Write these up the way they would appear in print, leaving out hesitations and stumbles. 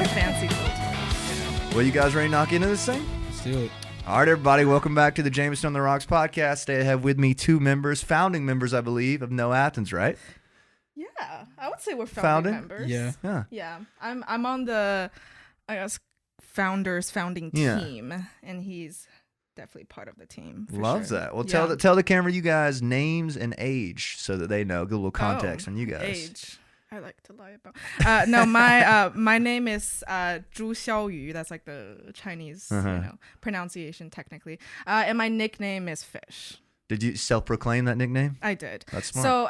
really fancy filters. Well, you guys ready to knock into this thing? Let's do it. All right, everybody. Welcome back to the Jameson on the Rocks podcast. Today I have with me two members, founding members, I believe, of Know Athens, right? Yeah, I would say we're founding members. Yeah. I'm on the, I guess, founding Yeah. team, and he's definitely part of the team. Loves sure. that. Well, Yeah. tell the camera you guys names and age so that they know. Get a little context on you guys. Age. I like to lie about. No, my name is Zhu Xiaoyu. That's like the Chinese pronunciation technically. And my nickname is Fish. Did you self-proclaim that nickname? I did. That's smart. So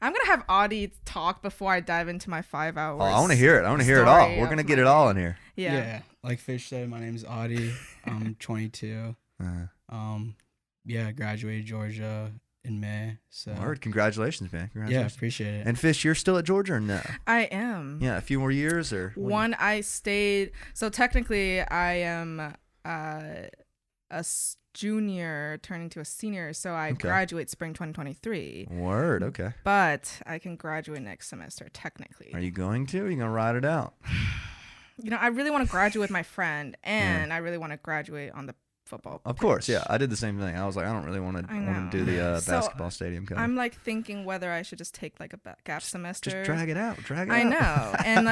I'm going to have Audie talk before I dive into my 5 hours. Oh, I want to hear it. I want to hear it all. story We're going to of get my it all name. in here. Yeah. Like Fish said, my name's Audie. I'm 22. Graduated Georgia in May. So Word. Congratulations, man. yeah, Congratulations. appreciate it. And Fish, you're still at Georgia or no? I am. Yeah, a few more years or? I stayed. So technically, I am junior turning to a senior. So I graduate spring 2023. Word. Okay. But I can graduate next semester technically. Are you going to? Or are you going to ride it out? I really want to graduate with my friend, and I really want to graduate on the football Of pitch. course, yeah. I did the same thing. I was like, I don't really want to do the So, basketball stadium cover. I'm like thinking whether I should just take like a gap semester. Just drag it out. I know. And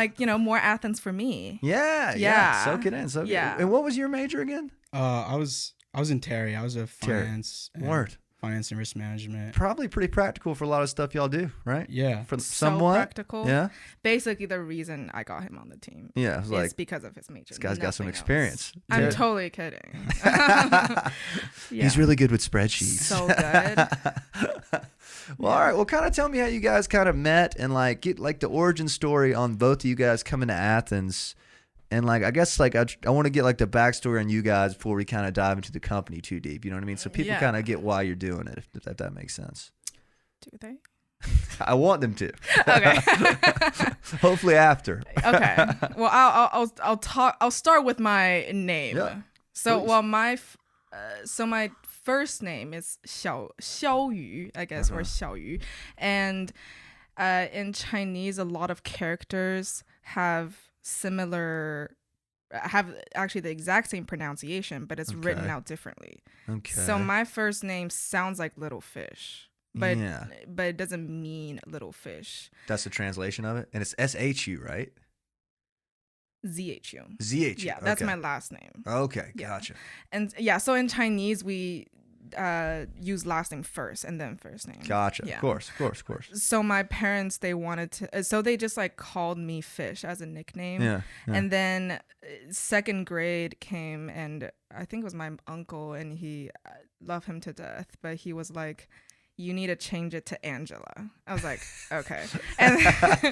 more Athens for me. Yeah. Soak it in. Yeah. And what was your major again? I was in Terry. I was a finance and risk management. Probably pretty practical for a lot of stuff y'all do, right? Yeah. For So somewhat. practical. Yeah. Basically, the reason I got him on the team. Yeah. It's like, because of his major. this guy's got some Nothing else. experience. I'm Terry. totally kidding. Yeah. He's really good with spreadsheets. So good. Well, all right. Well, kind of tell me how you guys kind of met and like get like the origin story on both of you guys coming to Athens. And like, I guess like I want to get like the backstory on you guys before we kind of dive into the company too deep. You know what I mean? So people kind of get why you're doing it, if that makes sense. Do they? I want them to. Okay. Hopefully after. Okay. Well, I'll start with my name. Yeah, So, please. my first name is Xiaoyu, I guess, or Xiaoyu, and in Chinese, a lot of characters have actually the exact same pronunciation, but it's written out differently. Okay. So my first name sounds like little fish, but it doesn't mean little fish. That's the translation of it, and it's SHU, right? ZHU. ZHU. Yeah, that's okay. my last name. Okay, Yeah. gotcha. And so in Chinese we use last name first and then first name. Gotcha. Yeah. Of course. So my parents, they wanted to, so they just like called me Fish as a nickname. Yeah. And then second grade came, and I think it was my uncle, and he loved him to death, but he was like, you need to change it to Angela. I was like, okay. And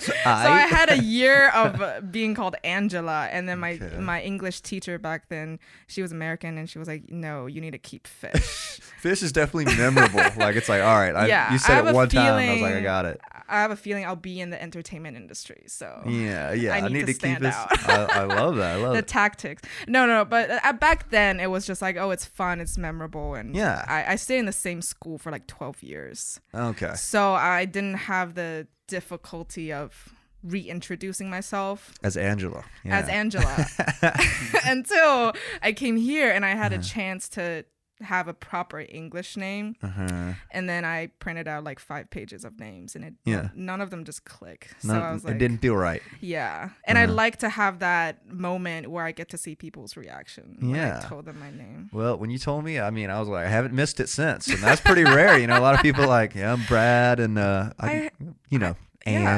so I had a year of being called Angela, and then my English teacher back then, she was American, and she was like, no, you need to keep Fish. Fish is definitely memorable. Like, it's like, all right, you said it one time, and I was like, I got it. I have a feeling I'll be in the entertainment industry, so yeah. I need to keep stand this. out. I love that. I love the it. tactics. No, but back then it was just like, oh, it's fun, it's memorable, and I stayed in the same school for like 12 years. Okay. So I didn't have the difficulty of reintroducing myself As Angela. until I came here and I had a chance to have a proper English name, and then I printed out like 5 pages of names, and none of them just click. So I was like, it didn't feel right. Yeah, and I like to have that moment where I get to see people's reaction when I told them my name. Well, when you told me, I mean, I was like, I haven't missed it since, and that's pretty rare. You know, a lot of people are like, yeah, I'm Brad, and and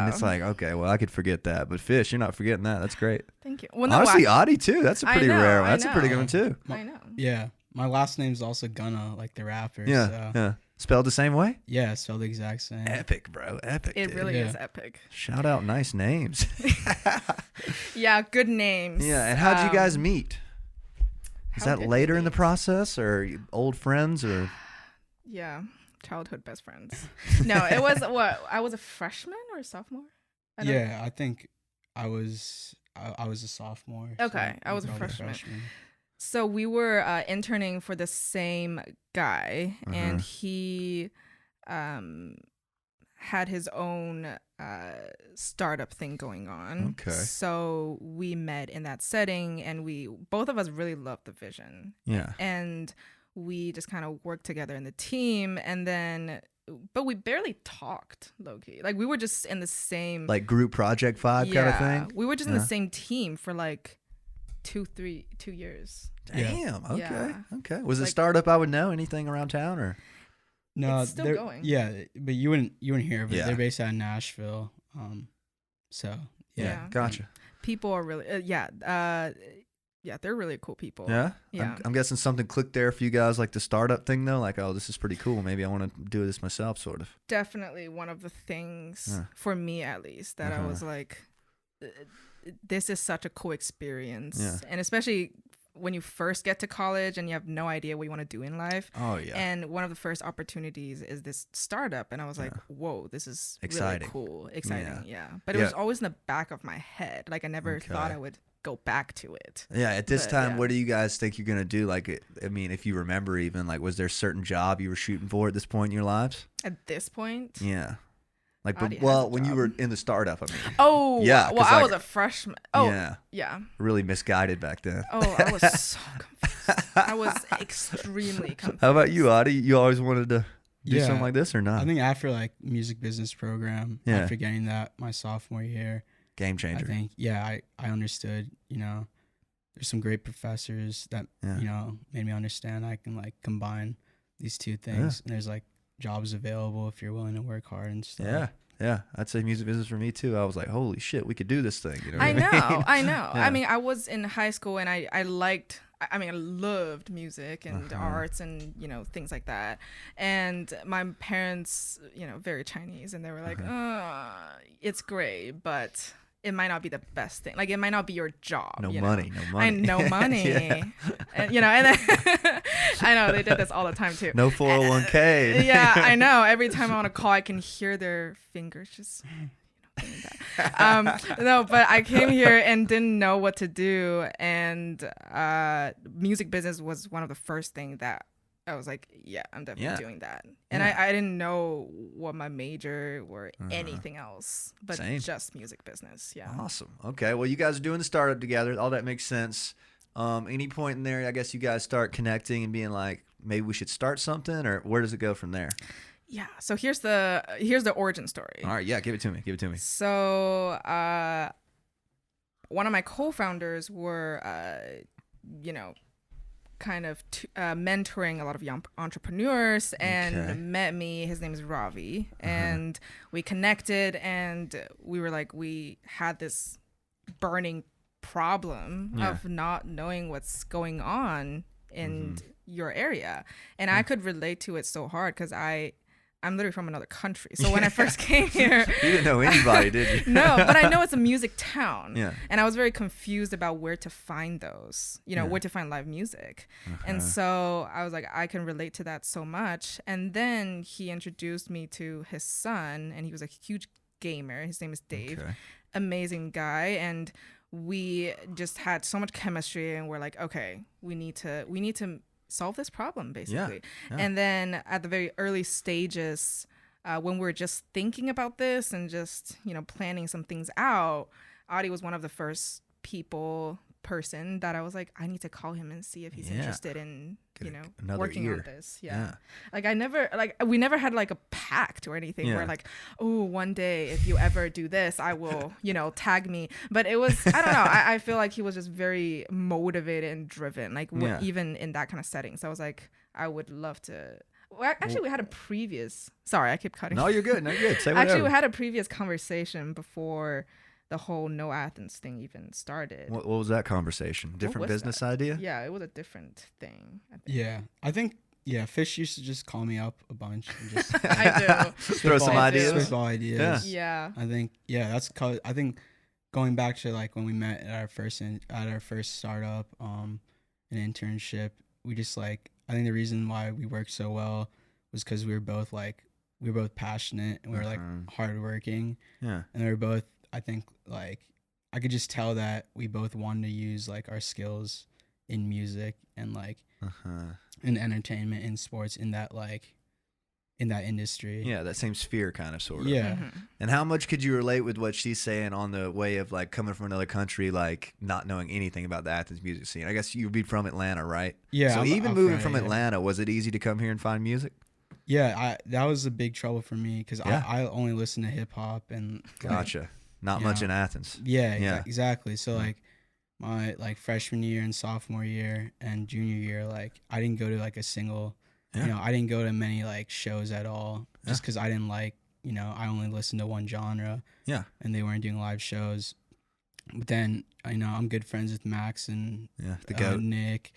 it's like, okay, well, I could forget that, but Fish, you're not forgetting that. That's great. Thank you. Well, no, honestly, Audie too. That's a pretty rare one. That's a pretty good one too. I know. Yeah. My last name's also Gunna, like the rapper. Yeah, so. yeah. Spelled the same way? Yeah, spelled the exact same. Epic, bro. Epic. It dude. really is epic. Shout out nice names. Yeah, good names. Yeah, and how'd you guys meet? Is that later in the process, or old friends, or? Yeah, childhood best friends. No, it was I was a freshman or a sophomore? I think I was a sophomore. Okay, so I was a freshman. So we were interning for the same guy, and he had his own startup thing going on. Okay. So we met in that setting, and both of us really loved the vision. Yeah. And we just kind of worked together in the team, but we barely talked, low-key. Like, we were just in the same... Like group project vibe kind of thing? We were just in the same team for like 2 years. Damn. Okay. Yeah. Okay. Was it a startup I would know? Anything around town or? No, it's still going. Yeah, but you wouldn't hear of it. Yeah. They're based out of Nashville. So Yeah. Gotcha. People are really they're really cool people. Yeah. Yeah. I'm guessing something clicked there for you guys, like the startup thing though. Like, oh, this is pretty cool. Maybe I want to do this myself, sort of. Definitely one of the things for me, at least, that I was like, this is such a cool experience. Yeah. And especially when you first get to college and you have no idea what you want to do in life. Oh yeah. And one of the first opportunities is this startup, and I was like, whoa, this is exciting. Really cool. Exciting. Yeah. But it was always in the back of my head. Like, I never thought I would go back to it. Yeah. At this time, what do you guys think you're gonna do? Like, I mean, if you remember, even like, was there a certain job you were shooting for at this point in your lives? At this point? Yeah. Like, Already when you were in the startup, I mean. Oh, yeah. Well, I was a freshman. Oh, yeah. Really misguided back then. Oh, I was so confused. I was extremely confused. How about you, Adi? You always wanted to do something like this or not? I think after like music business program, after getting that my sophomore year, game changer. I think, I understood, there's some great professors that, made me understand I can like combine these two things. And there's like jobs available if you're willing to work hard and stuff. Yeah. I'd say music business for me too. I was like, holy shit, we could do this thing. You know what I mean? I know. I mean, I was in high school and I loved music and arts and, things like that. And my parents, very Chinese, and they were like, it's great, but it might not be the best thing. Like, it might not be your job. No money. And no money. And, and then, I know they did this all the time too. No 401k. Yeah, I know. Every time I want to call, I can hear their fingers just... No, but I came here and didn't know what to do, and music business was one of the first things that I was like, I'm definitely doing that. And I didn't know what my major or anything else, but just music business. Yeah. Awesome. Okay. Well, you guys are doing the startup together. All that makes sense. Any point in there, I guess you guys start connecting and being like, maybe we should start something, or where does it go from there? Yeah. So here's the origin story. All right. Yeah. Give it to me. So one of my co-founders were, kind of mentoring a lot of young entrepreneurs, and met me. His name is Ravi, and we connected, and we were like, we had this burning problem of not knowing what's going on in your area, and I could relate to it so hard because I'm literally from another country. So when I first came here... You didn't know anybody, did you? No, but I know it's a music town. Yeah. And I was very confused about where to find those, where to find live music. And so I was like, I can relate to that so much. And then he introduced me to his son, and he was a huge gamer. His name is Dave. Okay. Amazing guy. And we just had so much chemistry, and we're like, okay, we need to solve this problem, basically. Yeah. And then at the very early stages, when we were just thinking about this and just planning some things out, Adi was one of the first person that I was like, I need to call him and see if he's interested in working on this. Like, we never had like a pact or anything where like, oh, one day if you ever do this, I will tag me. But it was, I don't know, I feel like he was just very motivated and driven, like even in that kind of setting. So I was like, I would love to. Well, actually, we had a previous. Sorry, I keep cutting. No, you're good. Say whatever. Actually, we had a previous conversation before the whole Know Athens thing even started. What was that conversation? Different business idea? Yeah, it was a different thing, I think. Yeah, I think Fish used to just call me up a bunch and just I do throw some ideas. Spitball ideas. Yeah. I think that's cause I think going back to like when we met at our first startup, an internship, we just like, I think the reason why we worked so well was because we were both passionate, and we were like hardworking. Yeah. And we were both, I think, like, I could just tell that we both wanted to use like our skills in music and like in entertainment, in sports, in in that industry. Yeah, that same sphere kind of sort of. Yeah. And how much could you relate with what she's saying on the way of like coming from another country, like not knowing anything about the Athens music scene? I guess you'd be from Atlanta, right? Yeah. So I'm moving from Atlanta, was it easy to come here and find music? Yeah, that was a big trouble for me because Yeah. I only listen to hip hop and Gotcha. Not much in Athens. Yeah, exactly. So like my like freshman year and sophomore year and junior year, like I didn't go to like a single, I didn't go to many like shows at all just because I didn't like, I only listened to one genre. Yeah. And they weren't doing live shows. But then I'm good friends with Max and the GOAT. Nick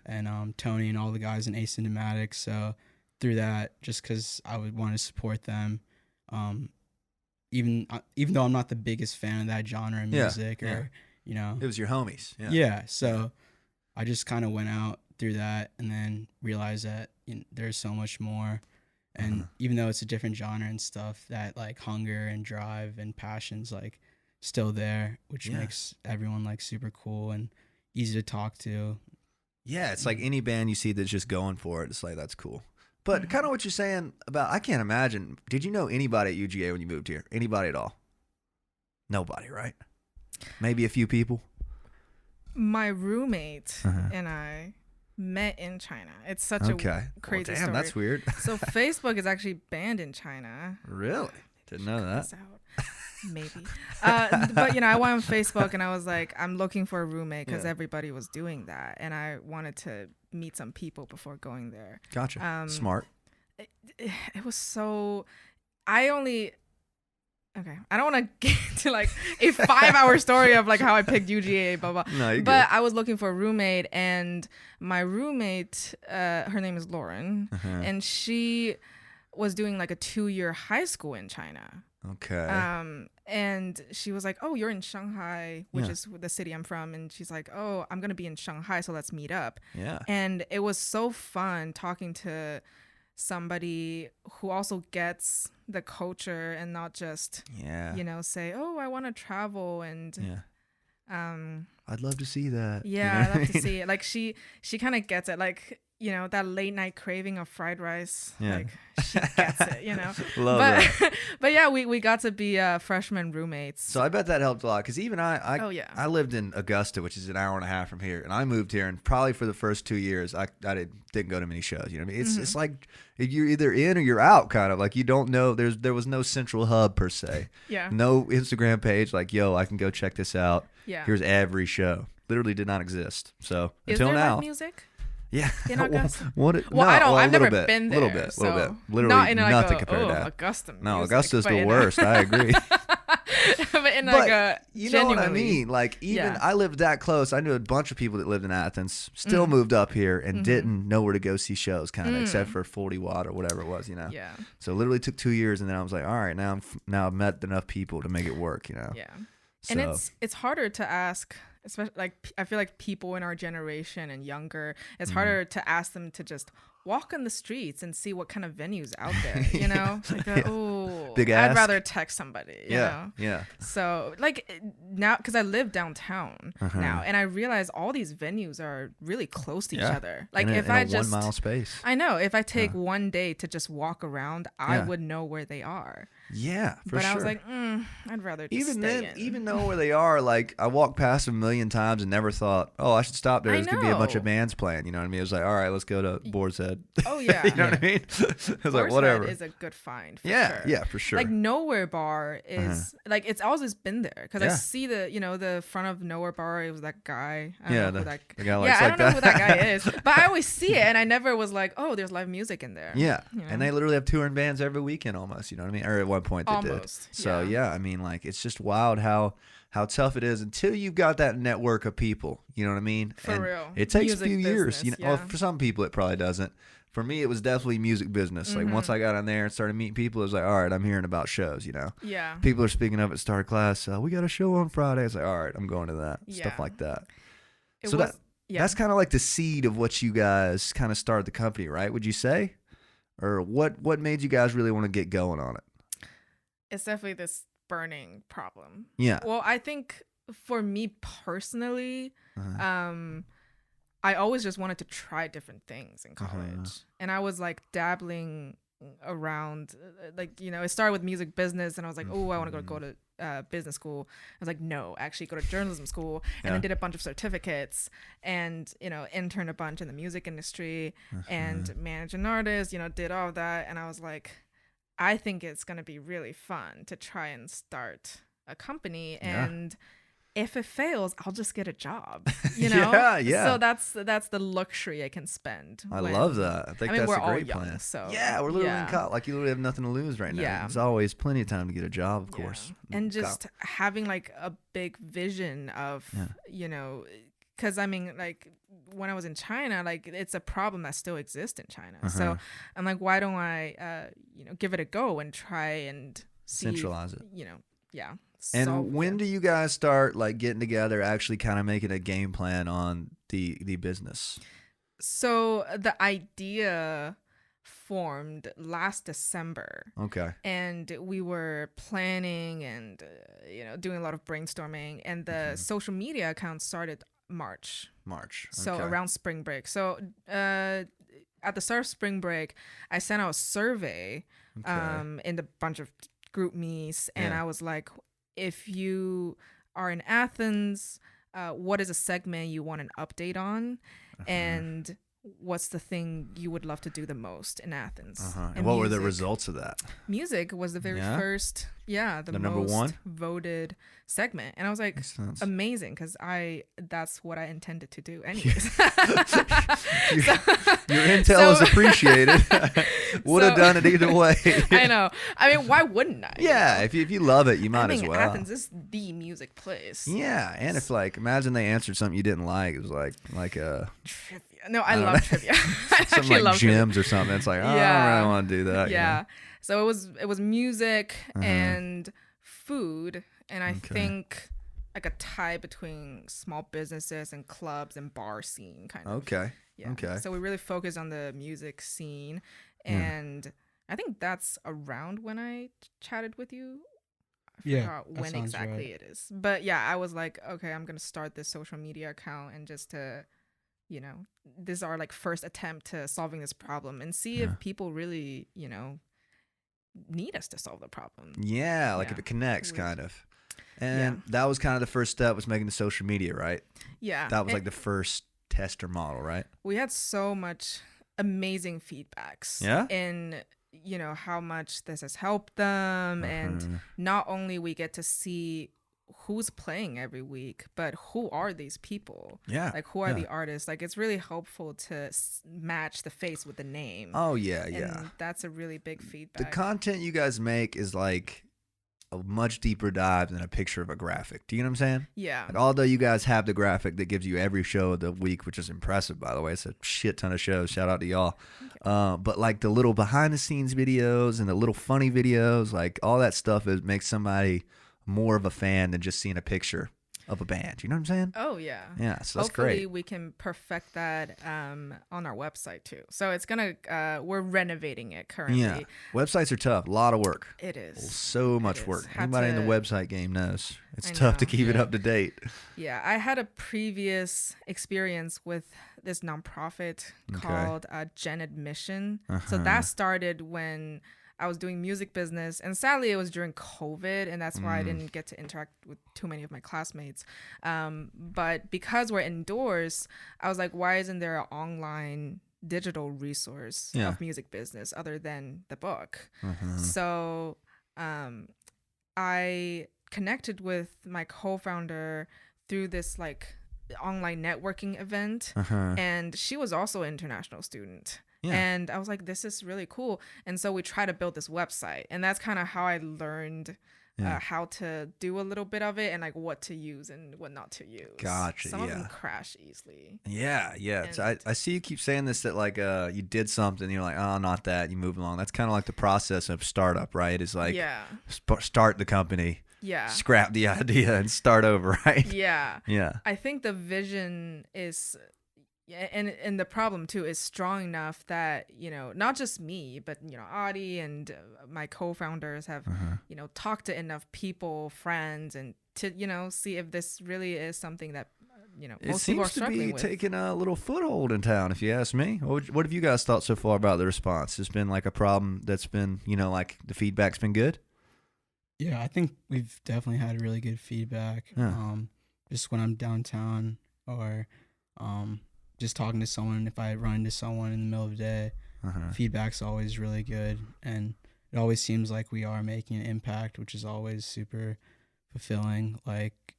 and Tony and all the guys in Asymptomatic. So through that, just because I would want to support them, even though I'm not the biggest fan of that genre of music or it was your homies. So I just kind of went out through that and then realized that there's so much more, and even though it's a different genre and stuff, that like hunger and drive and passion's like still there, which makes everyone like super cool and easy to talk to. Yeah, it's like any band you see that's just going for it, it's like that's cool. But kind of what you're saying about, I can't imagine, did you know anybody at UGA when you moved here? Anybody at all? Nobody, right? Maybe a few people? My roommate and I met in China. It's such a crazy story. That's weird. So Facebook is actually banned in China. Really? Didn't know that. Maybe. But, I went on Facebook and I was like, I'm looking for a roommate because everybody was doing that. And I wanted to meet some people before going there. Gotcha. Smart. It was so... Okay, I don't want to get into like a 5-hour story of like how I picked UGA, blah, blah. No, you're but good. I was looking for a roommate, and my roommate, her name is Lauren, and she was doing like a 2-year high school in China. Okay. And she was like, "Oh, you're in Shanghai, which is the city I'm from." And she's like, "Oh, I'm gonna be in Shanghai, so let's meet up." Yeah. And it was so fun talking to somebody who also gets the culture and not just say, "Oh, I want to travel," and I'd love to see that. I'd love to see it. Like she kind of gets it, like that late night craving of fried rice. Like she gets it. Love that. But yeah, we got to be freshman roommates. So I bet that helped a lot, because even I lived in Augusta, which is an hour and a half from here, and I moved here, and probably for the first 2 years I didn't go to many shows. You know what I mean? It's like you're either in or you're out, kind of like you don't know. There was no central hub per se. No Instagram page like, yo, I can go check this out. Here's every show. Literally did not exist. So until there now, live music? Yeah. In Augusta? I've never been there. A little bit. Literally not in nothing compared to Augusta music. No, Augusta's the worst. I agree. But in like a you know what I mean? Like even I lived that close. I knew a bunch of people that lived in Athens, still moved up here and didn't know where to go see shows, kind of except for 40 Watt or whatever it was, Yeah. So it literally took 2 years, and then I was like, all right, now I've met enough people to make it work, Yeah. So. And it's harder to ask, especially like I feel like people in our generation and younger, it's harder to ask them to just walk on the streets and see what kind of venues out there, like Big I'd ask. rather text somebody, you know? Yeah. So like now, because I live downtown now, and I realize all these venues are really close to each other. Like if I just 1 mile space. I know if I take one day to just walk around, I would know where they are. Yeah, for but sure. I was like, I'd rather just even know where they are. Like I walked past them a million times and never thought, oh, I should stop there. There's gonna be a bunch of bands playing. You know what I mean? It was like, all right, let's go to Boar's Head. Oh yeah, you know what I mean? It was like whatever. Is a good find. For yeah, sure. yeah, for sure. Like Nowhere Bar is like it's always been there because I see the front of Nowhere Bar. It was that guy. I don't know the guy looks I like don't know who that guy is, but I always see it, and I never was like, oh, there's live music in there. Yeah, and they literally have touring bands every weekend almost. You know what I mean? Or at one point they did. So yeah, I mean, like it's just wild how tough it is until you've got that network of people. You know what I mean? For real. It takes music a few years. business, Well, for some people it probably doesn't. For me, it was definitely music business. Like once I got in there and started meeting people, it was like, all right, I'm hearing about shows. Yeah. People are speaking up at start class. We got a show on Friday. It's like, all right, I'm going to that. Stuff like that. That's kind of like the seed of what you guys kind of started the company, right? Would you say? Or what made you guys really want to get going on it? It's definitely this burning problem. Yeah. Well, I think for me personally, I always just wanted to try different things in college. And I was like dabbling around like, you know, it started with music business and I was like, oh, I want to go to business school. I was like, no, actually go to journalism school. And I did a bunch of certificates and, you know, interned a bunch in the music industry and managed an artist, you know, did all of that. And I was like, I think it's going to be really fun to try and start a company. And if it fails, I'll just get a job, you know? So that's the luxury I can spend. I love that. I think that's a great young, plan. So yeah, we're literally in college. Like, you literally have nothing to lose right now. Yeah. There's always plenty of time to get a job, of course. And just having like a big vision of, you know, because I mean, like when I was in China, like it's a problem that still exists in China. So I'm like, why don't I, you know, give it a go and try and centralize it, you know, And when do you guys start like getting together, actually kind of making a game plan on the business? So the idea formed last December. Okay. And we were planning and, you know, doing a lot of brainstorming. And the social media account started March. So around spring break. So at the start of spring break, I sent out a survey in the bunch of group me's. And I was like, if you are in Athens, what is a segment you want an update on? And what's the thing you would love to do the most in Athens? And what were the results of that? Music was the very first, the number most one voted segment. And I was like, amazing, because that's what I intended to do anyways. Your intel is appreciated. Would have done it either way. I know. I mean, why wouldn't I? Yeah, if you love it, you might as well. Athens is the music place. Yeah, and if like, imagine they answered something you didn't like. It was like a trivia. No, I love trivia. Some like gyms or something. It's like, oh, I don't really want to do that. Yeah. You know? So it was music and food, and I think like a tie between small businesses and clubs and bar scene kind of. Okay. Yeah. Okay. So we really focused on the music scene, and I think that's around when I chatted with you. I forgot when exactly it is. But yeah, I was like, okay, I'm gonna start this social media account and just to, you know, this is our like first attempt to solving this problem and see if people really, you know, need us to solve the problem. Yeah, like if it connects kind of. And that was kind of the first step, was making the social media, right? Yeah. That was like the first tester model, right? We had so much amazing feedbacks. Yeah. In, you know, how much this has helped them. And not only we get to see who's playing every week, but who are these people? Yeah. Like, who are the artists? Like, it's really helpful to match the face with the name. Oh, yeah, and that's a really big feedback. The content you guys make is like a much deeper dive than a picture of a graphic. Do you know what I'm saying? Yeah. Like, although you guys have the graphic that gives you every show of the week, which is impressive, by the way. It's a shit ton of shows. Shout out to y'all. But like the little behind the scenes videos and the little funny videos, like all that stuff makes somebody more of a fan than just seeing a picture of a band. You know what I'm saying? Oh, yeah. Yeah, so that's Hopefully great. we can perfect that on our website too. So it's we're renovating it currently. Yeah, websites are tough. A lot of work. It is. So much work. Anybody in the website game knows it's tough to keep it up to date. Yeah, I had a previous experience with this nonprofit called Gen Admission. So that started when I was doing music business, and sadly it was during COVID, and that's why I didn't get to interact with too many of my classmates. But because we're indoors, I was like, why isn't there an online digital resource of music business other than the book? So I connected with my co-founder through this like online networking event, and she was also an international student. And I was like, this is really cool. And so we try to build this website. And that's kind of how I learned how to do a little bit of it and like what to use and what not to use. Gotcha. Some of them crash easily. Yeah. So I see you keep saying this, that like you did something, you're like, oh, not that. You move along. That's kind of like the process of startup, right? It's like start the company. Yeah. Scrap the idea and start over, right? Yeah. Yeah. I think the vision is... and the problem too is strong enough that, you know, not just me, but, you know, Adi and my co-founders have, you know, talked to enough people, friends, and to, you know, see if this really is something that It most people are seems to struggling be with. taking a little foothold in town, if you ask me. What have you guys thought so far about the response? Has been like a problem that's been, like the feedback's been good? Yeah, I think we've definitely had really good feedback. Yeah. Just when I'm downtown or just talking to someone, if I run into someone in the middle of the day, Uh-huh. feedback's always really good, and it always seems like we are making an impact, which is always super fulfilling. Like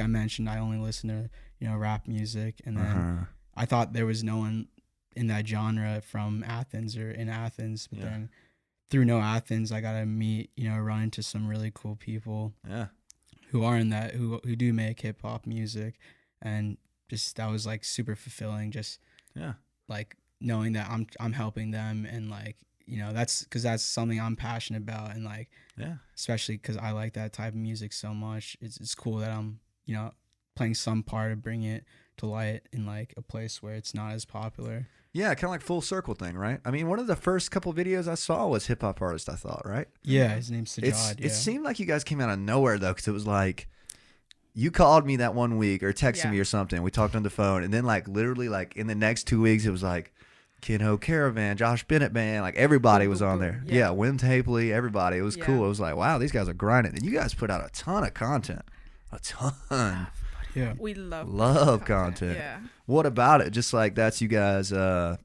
I mentioned, I only listen to rap music, and then Uh-huh. I thought there was no one in that genre from Athens or in Athens, but Yeah. then through Know Athens, I got to meet, run into some really cool people Yeah. who are in that, who do make hip hop music, and just that was like super fulfilling. Just Yeah. like knowing that I'm helping them, and like that's because that's something I'm passionate about, and like Yeah. especially because I like that type of music so much. It's cool that I'm playing some part of bringing it to light in like a place where it's not as popular. Yeah, kind of like full circle thing, right? I mean, one of the first couple videos I saw was hip hop artist, I thought, right? Yeah, his name's Sajad. It seemed like you guys came out of nowhere though, because it was like you called me that one week or texted me or something. We talked on the phone, and then like literally like in the next 2 weeks, it was like Kid Ho Caravan, Josh Bennett Band, like everybody was on there. Yeah, Wim Tapley, everybody. It was cool. It was like, wow, these guys are grinding, and you guys put out a ton of content, a ton. Yeah, We love content. Yeah. What about it? Just like that's you guys. I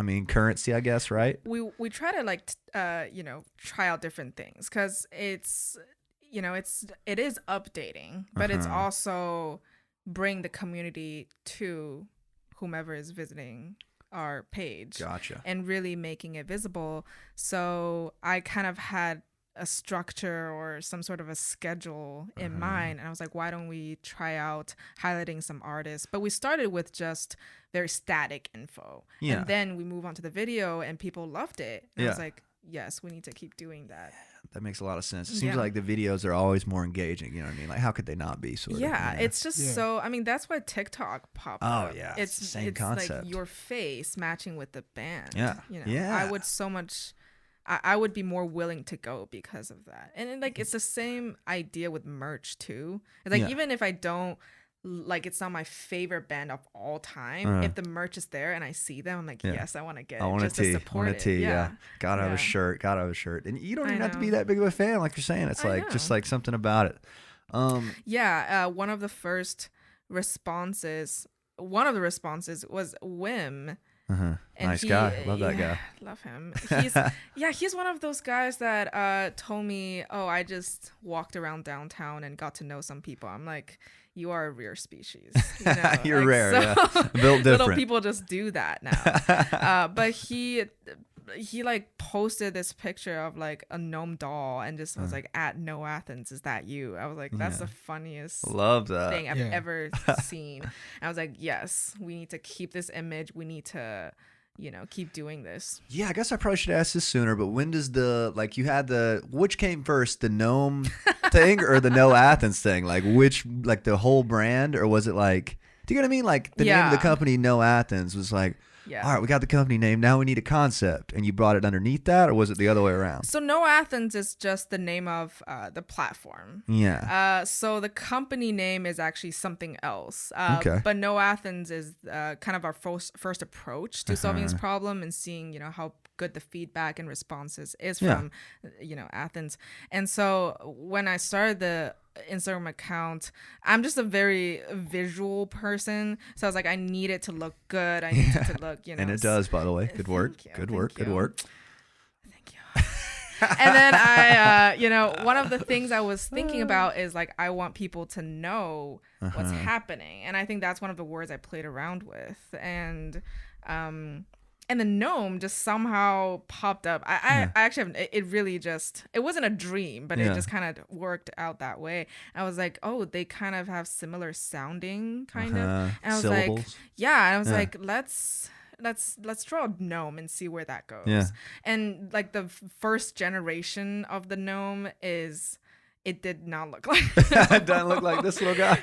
mean, currency, I guess, right? We try to like try out different things because it is updating, but it's also bring the community to whomever is visiting our page. Gotcha. And really making it visible. So I kind of had a structure or some sort of a schedule in mind, and I was like, why don't we try out highlighting some artists? But we started with just very static info, and then we move on to the video, and people loved it, and I was like, yes, we need to keep doing that. That makes a lot of sense. It seems like the videos are always more engaging, you know what I mean? Like, how could they not be, sort of? It's just so, I mean, that's why TikTok popped up. Oh, yeah. It's the same concept. Like your face matching with the band. Yeah. I would so much, I would be more willing to go because of that. And then, like, it's the same idea with merch, too. It's like, even if I don't, like, it's not my favorite band of all time, if the merch is there and I see them, I'm like, yes, I want to get it just to support it. Yeah. Gotta have a shirt. And you don't even have to be that big of a fan, like you're saying. It's like just like something about it. One of the responses was Wim. Nice guy. Love that guy. Love him. He's one of those guys that told me, I just walked around downtown and got to know some people. I'm like, you are a rare species. You're like, rare, so, yeah. Built different. Little people just do that now. But he like posted this picture of like a gnome doll and just was like, at Know Athens, is that you? I was like, that's the funniest Love that. thing I've ever seen. And I was like, yes, we need to keep this image. We need to keep doing this. Yeah, I guess I probably should ask this sooner, but when does which came first, the gnome thing or the Know Athens thing? Like which, like the whole brand, or was it like, do you know what I mean? Like the name of the company Know Athens was like, all right, we got the company name, now we need a concept, and you brought it underneath that, or was it the other way around? So Know Athens is just the name of the platform. Yeah. So the company name is actually something else. Okay. But Know Athens is kind of our first approach to solving this problem and seeing, how good the feedback and responses is from, Athens. And so when I started the Instagram account, I'm just a very visual person, so I was like, I need it to look good. I need it to look, and it does, by the way. Good work. Good work. Thank you. And then I one of the things I was thinking about is like, I want people to know what's happening, and I think that's one of the words I played around with, and the gnome just somehow popped up. I actually have, it really just, it wasn't a dream, but it just kind of worked out that way. I was like, oh, they kind of have similar sounding kind of. And I was syllables. like, and I was like, let's draw a gnome and see where that goes. Yeah. And like the first generation of the gnome it did not look like it doesn't look like this little guy.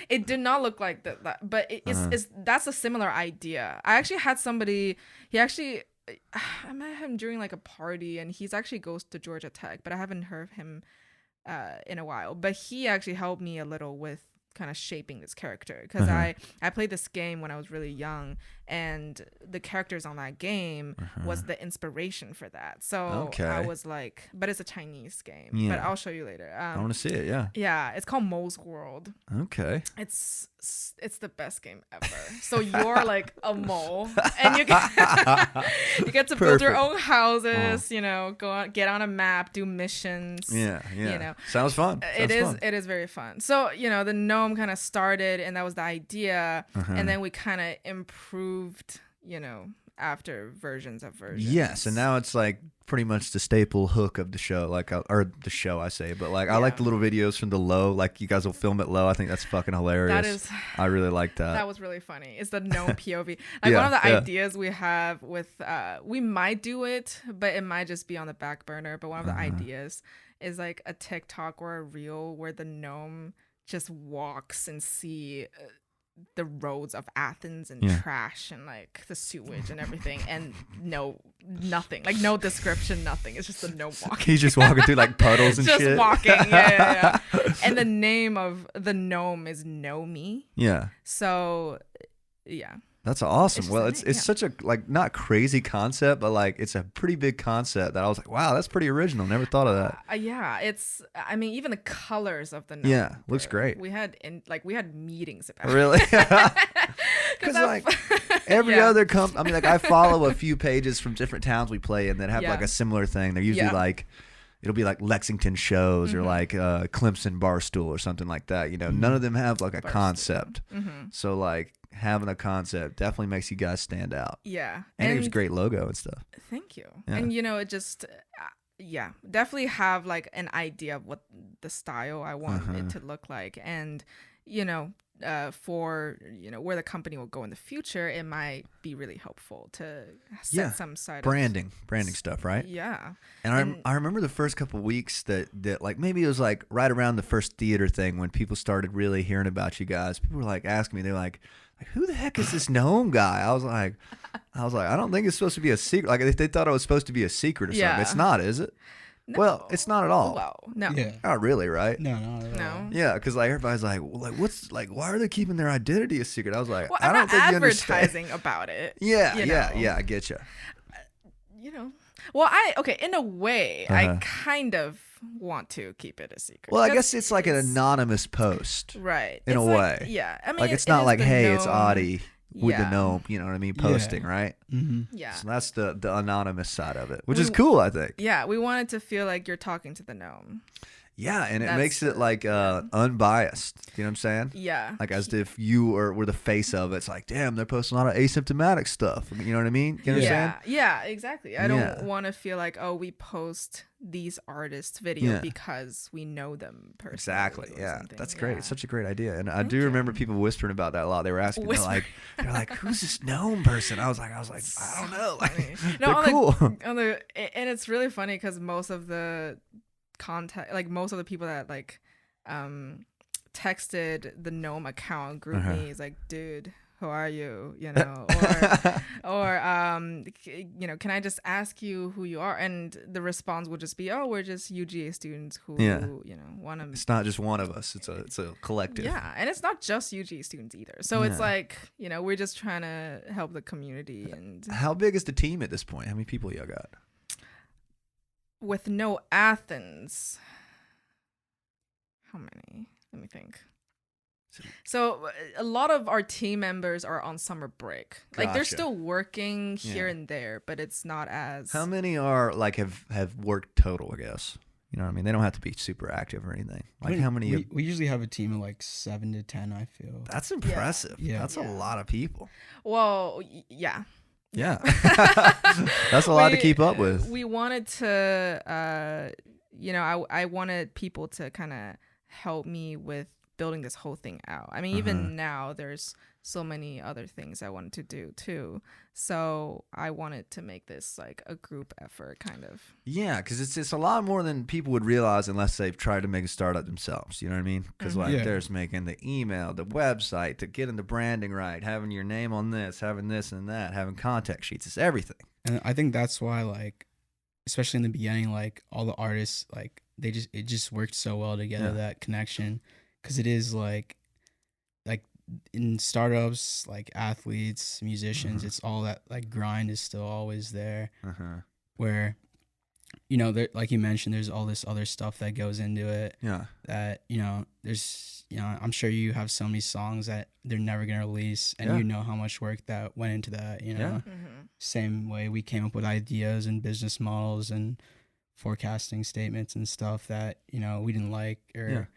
It did not look like that, but it's that's a similar idea. I actually had somebody, I met him during like a party, and he's actually goes to Georgia Tech, but I haven't heard him in a while. But he actually helped me a little with kind of shaping this character, because I played this game when I was really young, and the characters on that game was the inspiration for that. So I was like, but it's a Chinese game, but I'll show you later. I want to see it. Yeah, it's called Mole's World. Okay. It's the best game ever. So you're like a mole, and you get to build your own houses, you know, go out, get on a map, do missions. Yeah. You know, sounds fun. It is very fun. So, you know, the gnome kind of started, and that was the idea, and then we kind of improved, you know, after versions. Yes, and now it's like pretty much the staple hook of the show, like or the show I say, but like I like the little videos from the low, like you guys will film it low. I think that's fucking hilarious. I really like that. That was really funny. It's the gnome POV. Like one of the ideas we have with we might do it, but it might just be on the back burner. But one of the ideas is like a TikTok or a reel where the gnome just walks and see the roads of Athens and trash and like the sewage and everything, and nothing, like no description, nothing. It's just the gnome walking. He's just walking through like puddles and just shit. Just walking, yeah. And the name of the gnome is Know Me. Yeah. So, yeah. That's awesome. Well, it's such a like not crazy concept, but like it's a pretty big concept that I was like, wow, that's pretty original. Never thought of that. Yeah, it's. I mean, even the colors of the gnome. Yeah, looks great. We had meetings about. Really? Because like every other I mean, like I follow a few pages from different towns we play in that have like a similar thing. They're usually like. It'll be like Lexington shows or like Clemson Barstool or something like that. You know, none of them have like a concept. So like having a concept definitely makes you guys stand out. Yeah. And it was a great logo and stuff. Thank you. Yeah. And you know, it just, definitely have like an idea of what the style I want it to look like. And, you know, for, you know, where the company will go in the future, it might be really helpful to set some side branding stuff, right? Yeah. And I remember the first couple of weeks that like maybe it was like right around the first theater thing when people started really hearing about you guys. People were like asking me, they're like who the heck is this gnome guy? I was like I don't think it's supposed to be a secret. Like they thought it was supposed to be a secret or something. It's not, is it? No. Well, it's not at all. Well, no. Yeah. Not really, right? No, not at all. Yeah, because like everybody's like, well, like what's like, why are they keeping their identity a secret? I was like, well, I don't think you understand. Advertising about it. Yeah, I get you. You know, well, in a way, I kind of want to keep it a secret. Well, I guess it's like an anonymous post, right? In a way, yeah. I mean, like it's not like, hey, it's Audie with the gnome, you know what I mean, posting, right? Yeah. So that's the anonymous side of it, which is cool, I think. Yeah, we wanted to feel like you're talking to the gnome. Yeah, and it makes it like unbiased. You know what I'm saying? Yeah. Like as if you were the face of it. It's like, damn, they're posting a lot of asymptomatic stuff. You know what I mean? You know what I'm saying? Yeah, exactly. I don't want to feel like, oh, we post these artists' video because we know them personally. Exactly. Yeah, that's great. It's such a great idea. And I do remember people whispering about that a lot. They were asking, they're like, who's this gnome person? I was like, I don't know. Like, they're cool. And it's really funny because most of the contact, like most of the people that like texted the gnome account group me is like, dude, who are you, you know, or you know, can I just ask you who you are? And the response would just be, oh, we're just UGA students who you know, want to. It's not just one of us, it's a collective. Yeah, and it's not just UGA students either, so it's like, you know, we're just trying to help the community. And how big is the team at this point? How many people y'all got? With Know Athens, how many? Let me think. So a lot of our team members are on summer break. Gotcha. Like they're still working here and there, but it's not as. How many are like have worked total? I guess you know what I mean. They don't have to be super active or anything. Like how many? We usually have a team of like 7 to 10. I feel that's impressive. Yeah, that's a lot of people. Well, yeah. Yeah, that's a lot to keep up with. We wanted to, you know, I wanted people to kind of help me with building this whole thing out. I mean, even now there's so many other things I wanted to do too. So I wanted to make this like a group effort kind of. Yeah, because it's a lot more than people would realize unless they've tried to make a startup themselves. You know what I mean? Because there's making the email, the website, to getting the branding right, having your name on this, having this and that, having contact sheets. It's everything. And I think that's why, like, especially in the beginning, like all the artists, like it just worked so well together, that connection. Because it is like, in startups, like athletes, musicians, it's all that like grind is still always there. Where, you know, there, like you mentioned, there's all this other stuff that goes into it. Yeah. That, you know, there's, you know, I'm sure you have so many songs that they're never gonna release, and Yeah. you know how much work that went into that. You know, same way we came up with ideas and business models and forecasting statements and stuff that, you know, we didn't like, or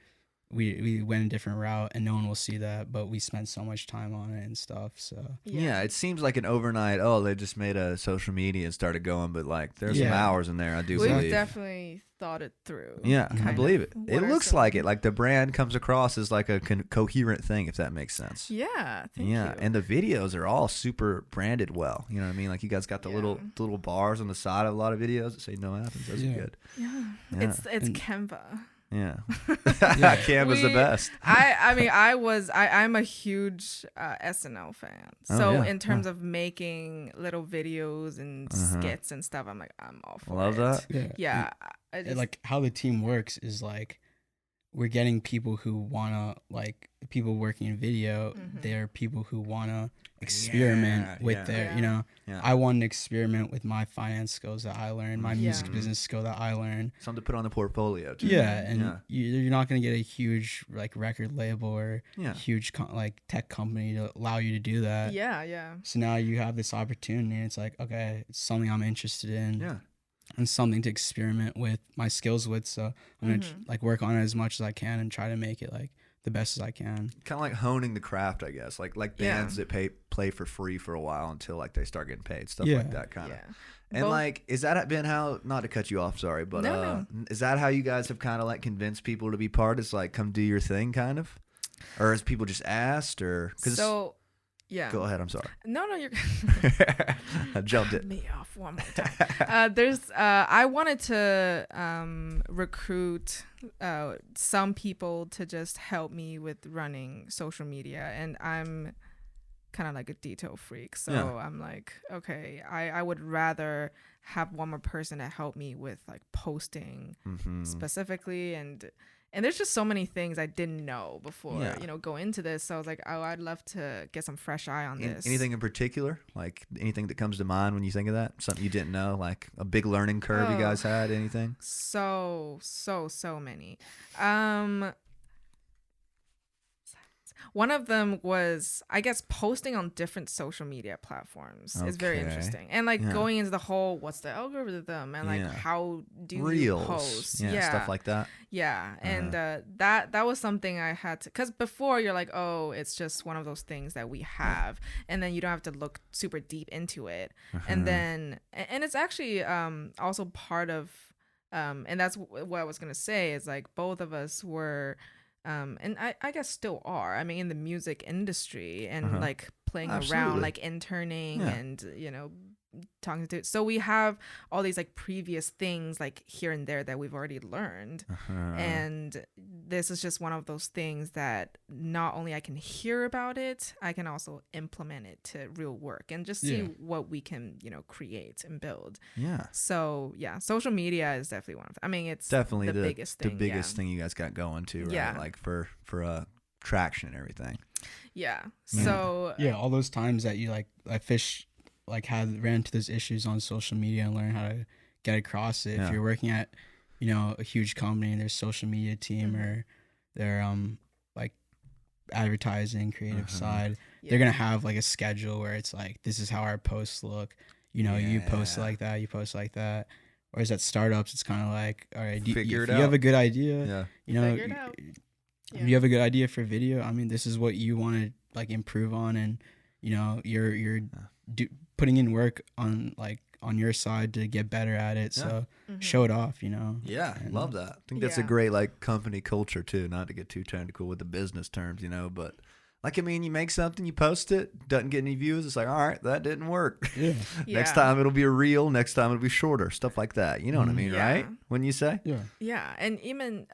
we went a different route, and no one will see that, but we spent so much time on it and stuff. So Yeah, it seems like an overnight, oh, they just made a social media and started going, but like there's some hours in there, I do We've believe. definitely thought it through. Yeah, I believe it. It looks some- like it. Like the brand comes across as like a coherent thing, if that makes sense. Yeah, thank you. And the videos are all super branded well. You know what I mean? Like you guys got the little bars on the side of a lot of videos that say "No Athens." Those are good. Yeah. Yeah. It's Canva. Yeah, Canva's the best. I mean, I'm a huge SNL fan. So in terms of making little videos and skits and stuff, I'm all for Love it. that. Yeah. And like how the team works is like we're getting people who wanna, like people working in video, they're people who wanna experiment with their, you know, I want to experiment with my finance skills that I learned, my music business skill that I learned. Something to put on the portfolio too. And you're not going to get a huge like record label or huge like tech company to allow you to do that. Yeah. So now you have this opportunity, and it's like, okay, it's something I'm interested in. And something to experiment with my skills with. So I'm going to like work on it as much as I can and try to make it like the best as I can. Kind of like honing the craft, I guess. Like bands that play for free for a while until like they start getting paid, stuff like that kind of. And like, is that been how? Not to cut you off, sorry, but no. Is that how you guys have kind of like convinced people to be part? It's like come do your thing, kind of, or has people just asked, or so. Yeah. Go ahead. I'm sorry. No, you're. I jumped it. Me off one more time. I wanted to recruit some people to just help me with running social media, and I'm kind of like a detail freak, so I'm like, okay, I would rather have one more person to help me with like posting specifically, and there's just so many things I didn't know before, go into this. So I was like, oh, I'd love to get some fresh eye on this. Anything in particular? Like anything that comes to mind when you think of that? Something you didn't know? Like a big learning curve you guys had? Anything? So many. One of them was, I guess, posting on different social media platforms is very interesting. And like going into the whole, what's the algorithm, and like how do you post? Stuff like that. Yeah. And that was something I had to, because before you're like, oh, it's just one of those things that we have. And then you don't have to look super deep into it. And then, and it's actually also part of, and that's what I was going to say, is like both of us were, and I guess still are, I mean, in the music industry, and like playing around, like interning and, talking to, so we have all these like previous things like here and there that we've already learned. And this is just one of those things that not only I can hear about it, I can also implement it to real work and just see what we can, create and build. So social media is definitely one of, I mean, it's definitely the biggest thing. The biggest thing you guys got going to, right? Like for traction and everything. So all those times that you like fish like ran into those issues on social media and learn how to get across it. If you're working at, a huge company and their social media team or their like advertising creative side, they're gonna have like a schedule where it's like, this is how our posts look. You post like that, you post like that. Whereas at startups, it's kind of like, all right, if you have a good idea, figure it out. You have a good idea for video, I mean, this is what you want to like improve on, and you're putting in work on your side to get better at it. So show it off, Love that. I think that's a great like company culture too, not to get too technical with the business terms, but like, I mean, you make something, you post it, doesn't get any views, it's like, all right, that didn't work. Next time it'll be a reel, next time it'll be shorter, stuff like that, you know what I mean, right? When you say and even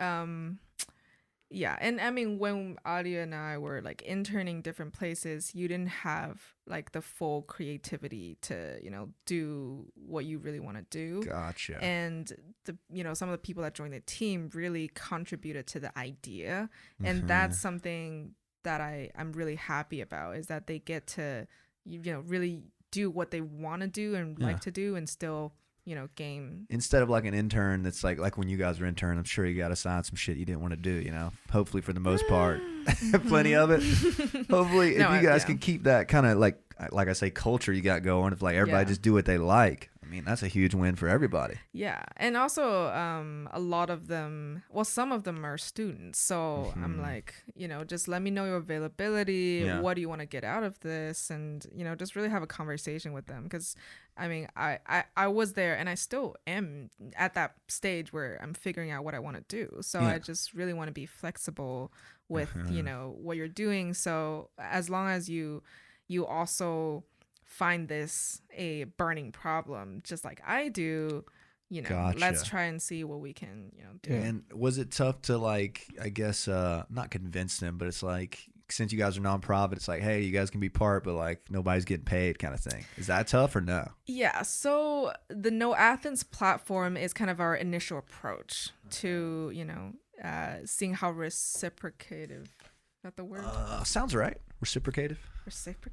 and I mean, when Adia and I were like interning different places, you didn't have like the full creativity to, do what you really want to do. Gotcha. And the, some of the people that joined the team really contributed to the idea. And that's something that I'm really happy about is that they get to, really do what they want to do and like to do and still, game. Instead of like an intern that's like when you guys were intern, I'm sure you got assigned some shit you didn't want to do, hopefully for the most part, plenty of it. Hopefully if you guys can keep that kind of like I say, culture you got going, if like everybody just do what they like, I mean, that's a huge win for everybody. Yeah. And also a lot of them, well, some of them are students. So I'm like, just let me know your availability. Yeah. What do you want to get out of this? And, just really have a conversation with them. Because, I mean, I was there and I still am at that stage where I'm figuring out what I want to do. So I just really want to be flexible with, what you're doing. So as long as you also find this a burning problem just like I do, Gotcha. Let's try and see what we can do. And was it tough to like, I guess not convince them, but it's like, since you guys are nonprofit, it's like, hey, you guys can be part, but like nobody's getting paid kind of thing. Is that tough or no? Yeah, so the Know Athens platform is kind of our initial approach to seeing how reciprocative, is that the word? Sounds right. Reciprocative.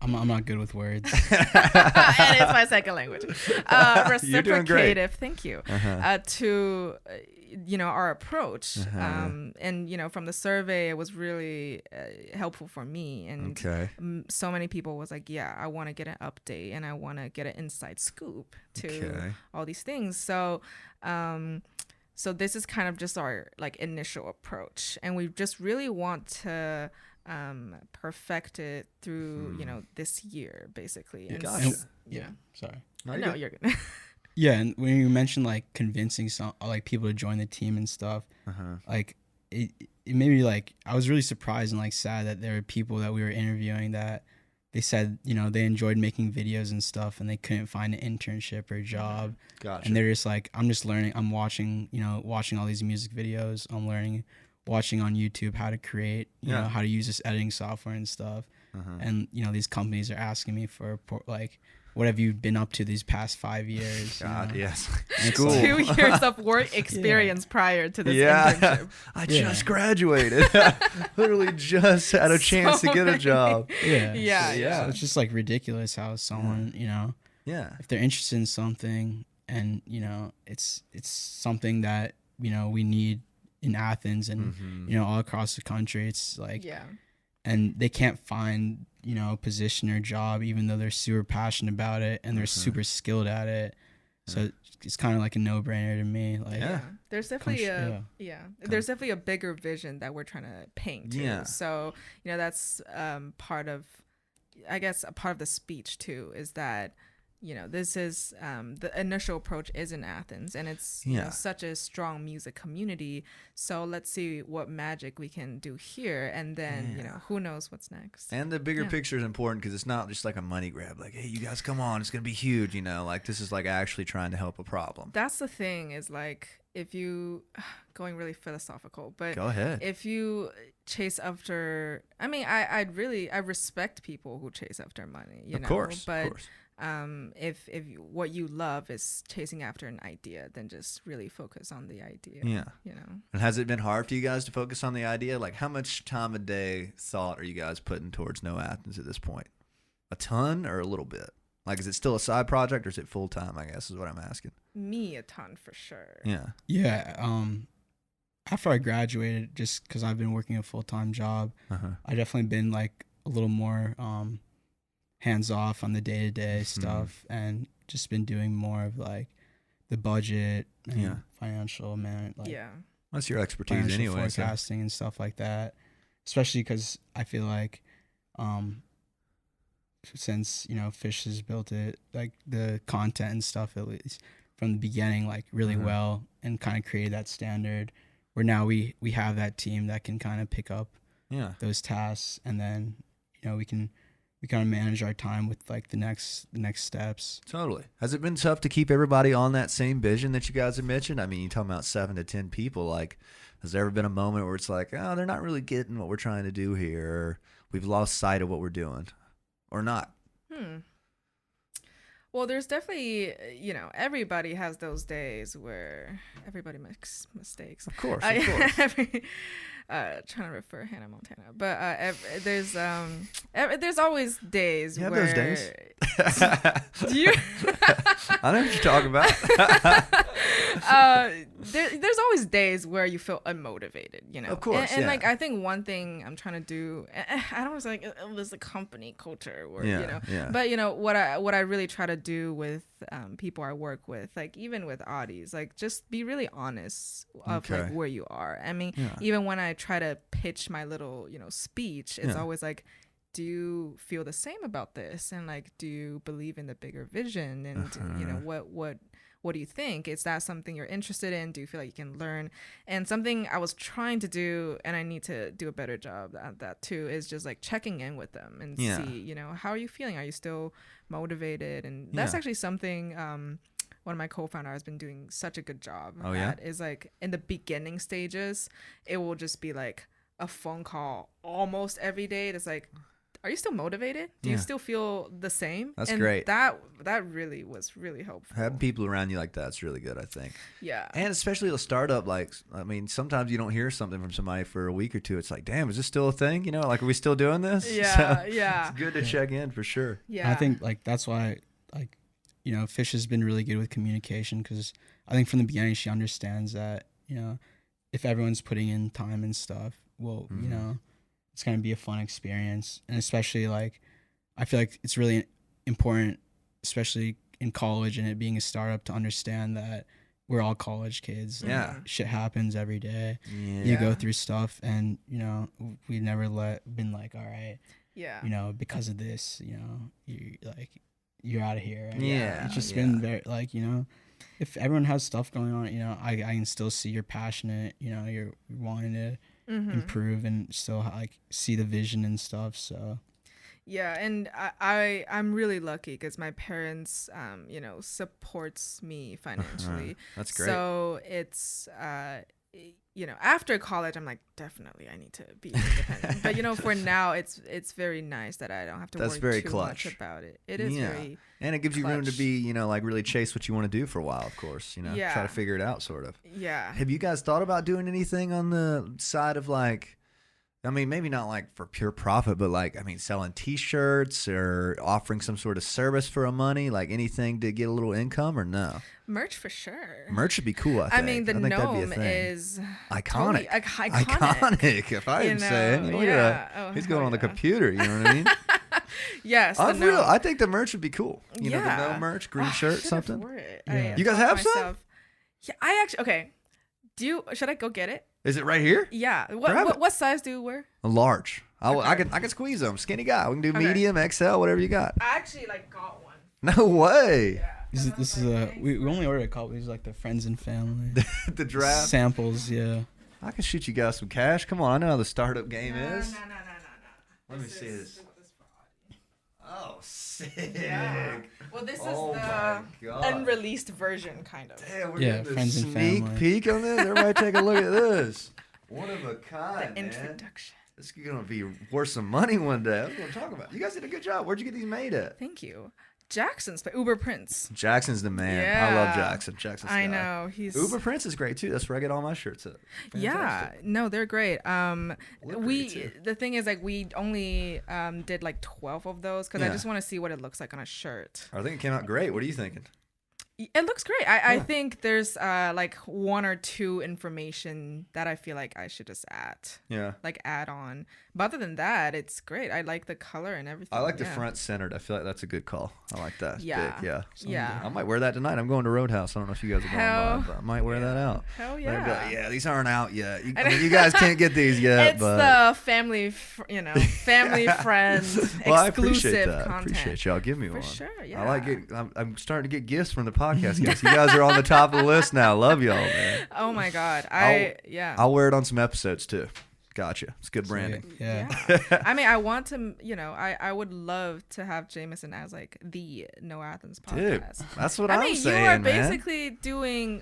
I'm not good with words. And it's my second language. You're doing great. Reciprocative. Thank you. To our approach. And from the survey, it was really helpful for me. And so many people was like, yeah, I want to get an update and I want to get an inside scoop to all these things. So so this is kind of just our like initial approach, and we just really want to perfect it through this year basically. And gotcha. Sorry. No, you're good. Yeah, and when you mentioned like convincing some like people to join the team and stuff, like it made me like, I was really surprised and like sad that there were people that we were interviewing that they said they enjoyed making videos and stuff and they couldn't find an internship or a job. Gotcha. And they're just like, I'm just learning. I'm watching all these music videos. I'm learning, watching on YouTube how to create, how to use this editing software and stuff. And these companies are asking me for like, what have you been up to these past 5 years? God, yes. School. 2 years of work experience prior to this internship. I just graduated. Literally just had a chance to get a job. Yeah. So it's just like ridiculous how someone, if they're interested in something and, it's something that, we need in Athens and, all across the country. It's like, and they can't find, a position or job, even though they're super passionate about it and they're super skilled at it. So it's kind of like a no-brainer to me. Like, there's definitely there's definitely a bigger vision that we're trying to paint too. So that's part of, I guess, a part of the speech too, is that this is the initial approach is in Athens, and it's such a strong music community. So let's see what magic we can do here, and then who knows what's next. And the bigger picture is important because it's not just like a money grab. Like, hey, you guys, come on, it's gonna be huge. Like this is like actually trying to help a problem. That's the thing, is like, if you going really philosophical, but go ahead. If you chase after, I mean, I respect people who chase after money. Of course. If what you love is chasing after an idea, then just really focus on the idea. And has it been hard for you guys to focus on the idea? Like, how much time a day thought are you guys putting towards Know Athens at this point? A ton or a little bit? Like, is it still a side project or is it full time, I guess, is what I'm asking. Me, a ton for sure. After I graduated, just because I've been working a full-time job, I definitely been like a little more hands off on the day-to-day stuff, and just been doing more of like the budget and financial that's your expertise anyway, forecasting and stuff like that, especially because I feel like since Fish has built it, like the content and stuff, at least from the beginning, like really well, and kind of created that standard where now we have that team that can kind of pick up those tasks, and then we kind of manage our time with like the next steps. Totally. Has it been tough to keep everybody on that same vision that you guys have mentioned? I mean, you're talking about 7 to 10 people. Like, has there ever been a moment where it's like, oh, they're not really getting what we're trying to do here, or we've lost sight of what we're doing, or not? Well, there's definitely, everybody has those days where everybody makes mistakes. Of course. Trying to refer Hannah Montana, but there's always days You have where those days? Do you? I know what you're talking about. There's always days where you feel unmotivated, Of course, and yeah. like I think one thing I'm trying to do, I don't like there's a company culture where Yeah. but what I really try to do with people I work with, like even with Audis, like just be really honest of like where you are. I mean, even when I try to pitch my little speech, it's always like, do you feel the same about this, and like do you believe in the bigger vision, and what do you think? Is that something you're interested in? Do you feel like you can learn? And something I was trying to do, and I need to do a better job at that too, is just like checking in with them and see, how are you feeling? Are you still motivated? And that's actually something one of my co-founders has been doing such a good job at, is like in the beginning stages, it will just be like a phone call almost every day. That's like, are you still motivated? Do you still feel the same? That's and great. That really was really helpful. Having people around you like that's really good, I think. Yeah. And especially a startup, like, I mean, sometimes you don't hear something from somebody for a week or two. It's like, damn, is this still a thing? Like, are we still doing this? Yeah, So yeah. It's good to check in for sure. Yeah. I think like that's why like Fish has been really good with communication, because I think from the beginning she understands that if everyone's putting in time and stuff, well, it's going to be a fun experience. And especially like, I feel like it's really important, especially in college and it being a startup, to understand that we're all college kids. Yeah. Shit happens every day. Yeah. You go through stuff, and, we never been like, all right, yeah. Because of this, you're out of here. And Yeah. It's just been very like, if everyone has stuff going on, I can still see you're passionate, you're wanting to improve and still like see the vision and stuff. So yeah, and I'm really lucky because my parents supports me financially. That's great. So it's after college I'm like, definitely I need to be independent. But for now it's very nice that I don't have to worry too much about it. It is very, and it gives you room to be like really chase what you want to do for a while, of course. Try to figure it out, sort of. Yeah. Have you guys thought about doing anything on the side of like, I mean, maybe not like for pure profit, but like, I mean, selling T-shirts or offering some sort of service for a money, like anything to get a little income, or no? Merch for sure. Merch would be cool, I think. I mean, the think gnome is iconic. Totally iconic. If I didn't say it. Look at that. He's going on the computer, you know what I mean? Yes. I think the merch would be cool. The Yeah. gnome merch, green shirt, something. Yeah. You guys have some? Yeah, I actually, okay. Should I go get it? Is it right here? Yeah. Grab it. What size do you wear? A large. I Okay. can squeeze them. Skinny guy. We can do Okay. medium, XL, whatever you got. I actually got one. No way. Yeah. this is we only ordered a couple. These are like the friends and family The draft. samples. Yeah. I can shoot you guys some cash. Come on, I know how the startup game is. No. Let me see this. Oh, sick. Yeah. Well, this is Oh the my God. unreleased version, kind of. Damn, we're Yeah, getting friends a and sneak family. peek on this. Everybody take a look at this. One of a kind, The man. introduction. This is going to be worth some money one day. That's what I'm talking about. You guys did a good job. Where'd you get these made at? Thank you. Jackson's by Uber Prince. Jackson's the man. I love Yeah. Jackson. Jackson's I guy. know he's. Uber Prince is great too. That's where I get all my shirts at. Yeah, Fantastic. no, they're great. Look great, too. The thing is, like, we only did like 12 of those because I Yeah. just want to see what it looks like on a shirt. I think it came out great. What are you thinking? It looks great. I think there's like one or two information that I feel like I should just add on. But other than that, it's great. I like the color and everything. I like the front centered. I feel like that's a good call. I like that. It's Yeah. big. Yeah. Yeah. I might wear that tonight. I'm going to Roadhouse. I don't know if you guys are going Hell by, but I might wear that out. Hell They'd yeah. be like, yeah, these aren't out yet. I mean, you guys can't get these yet, It's but the family, family friend well, I exclusive appreciate that. I content. appreciate y'all. Give me For one. sure, yeah. I like it. I'm starting to get gifts from the podcast guys. You guys are on the top of the list now. Love y'all, man. Oh my God. I'll wear it on some episodes too. Gotcha. It's good branding. So, yeah. I mean, I want to, I would love to have Jameson as like the Know Athens Dude, podcast. that's what I I'm mean, saying, you are man. basically doing,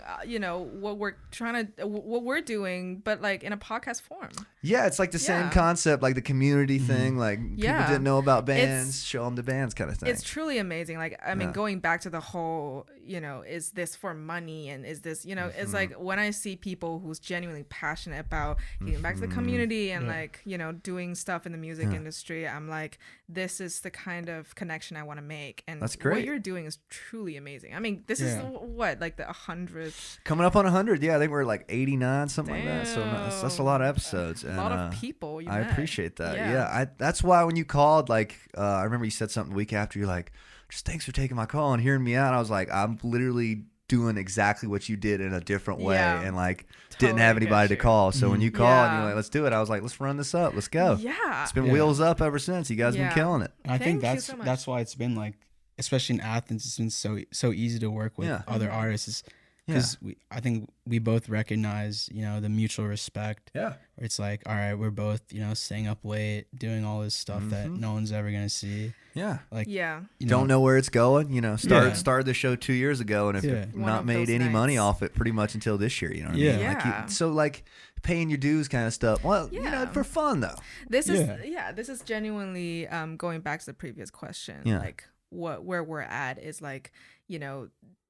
what we're doing, but like in a podcast form. Yeah, it's like the same Yeah. concept, like the community thing. Like people Yeah. didn't know about bands, show them the bands kind of thing. It's truly amazing. Like, I mean, Yeah. going back to the whole, is this for money? And is this, it's like when I see people who's genuinely passionate about giving back to the community and like, doing stuff in the music industry, I'm like, this is the kind of connection I want to make. And That's great. what you're doing is truly amazing. I mean, this is what, like the 100th. Coming up on 100. Yeah, I think we're like 89, something like that. So that's a lot of episodes. A And, lot of people you I met. appreciate that. Yeah. Yeah, that's why when you called, like, I remember you said something the week after. You're like, just thanks for taking my call and hearing me out. I was like, I'm literally doing exactly what you did in a different way, and like didn't have Totally anybody get to you. call. So when you called and Yeah. you're like, let's do it, I was like, let's run this up. Let's go. Yeah. It's been Yeah. wheels up ever since. You guys been Yeah. killing it. And I think Thank you so much. that's why it's been like, especially in Athens, it's been so easy to work with Yeah. other artists. Because I think we both recognize, the mutual respect. Yeah. Where it's like, all right, we're both, staying up late, doing all this stuff that no one's ever gonna see. Yeah. Like, Yeah. Don't know where it's going. Yeah. Started the show 2 years ago and have One not of made those any money nights. off it pretty much until this year. You know what I Yeah. mean? Yeah. So like paying your dues kind of stuff. Well, Yeah. for fun though. This Yeah. is this is genuinely going back to the previous question. Yeah. Like where we're at is like,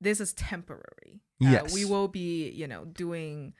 this is temporary. Yes. We will be, doing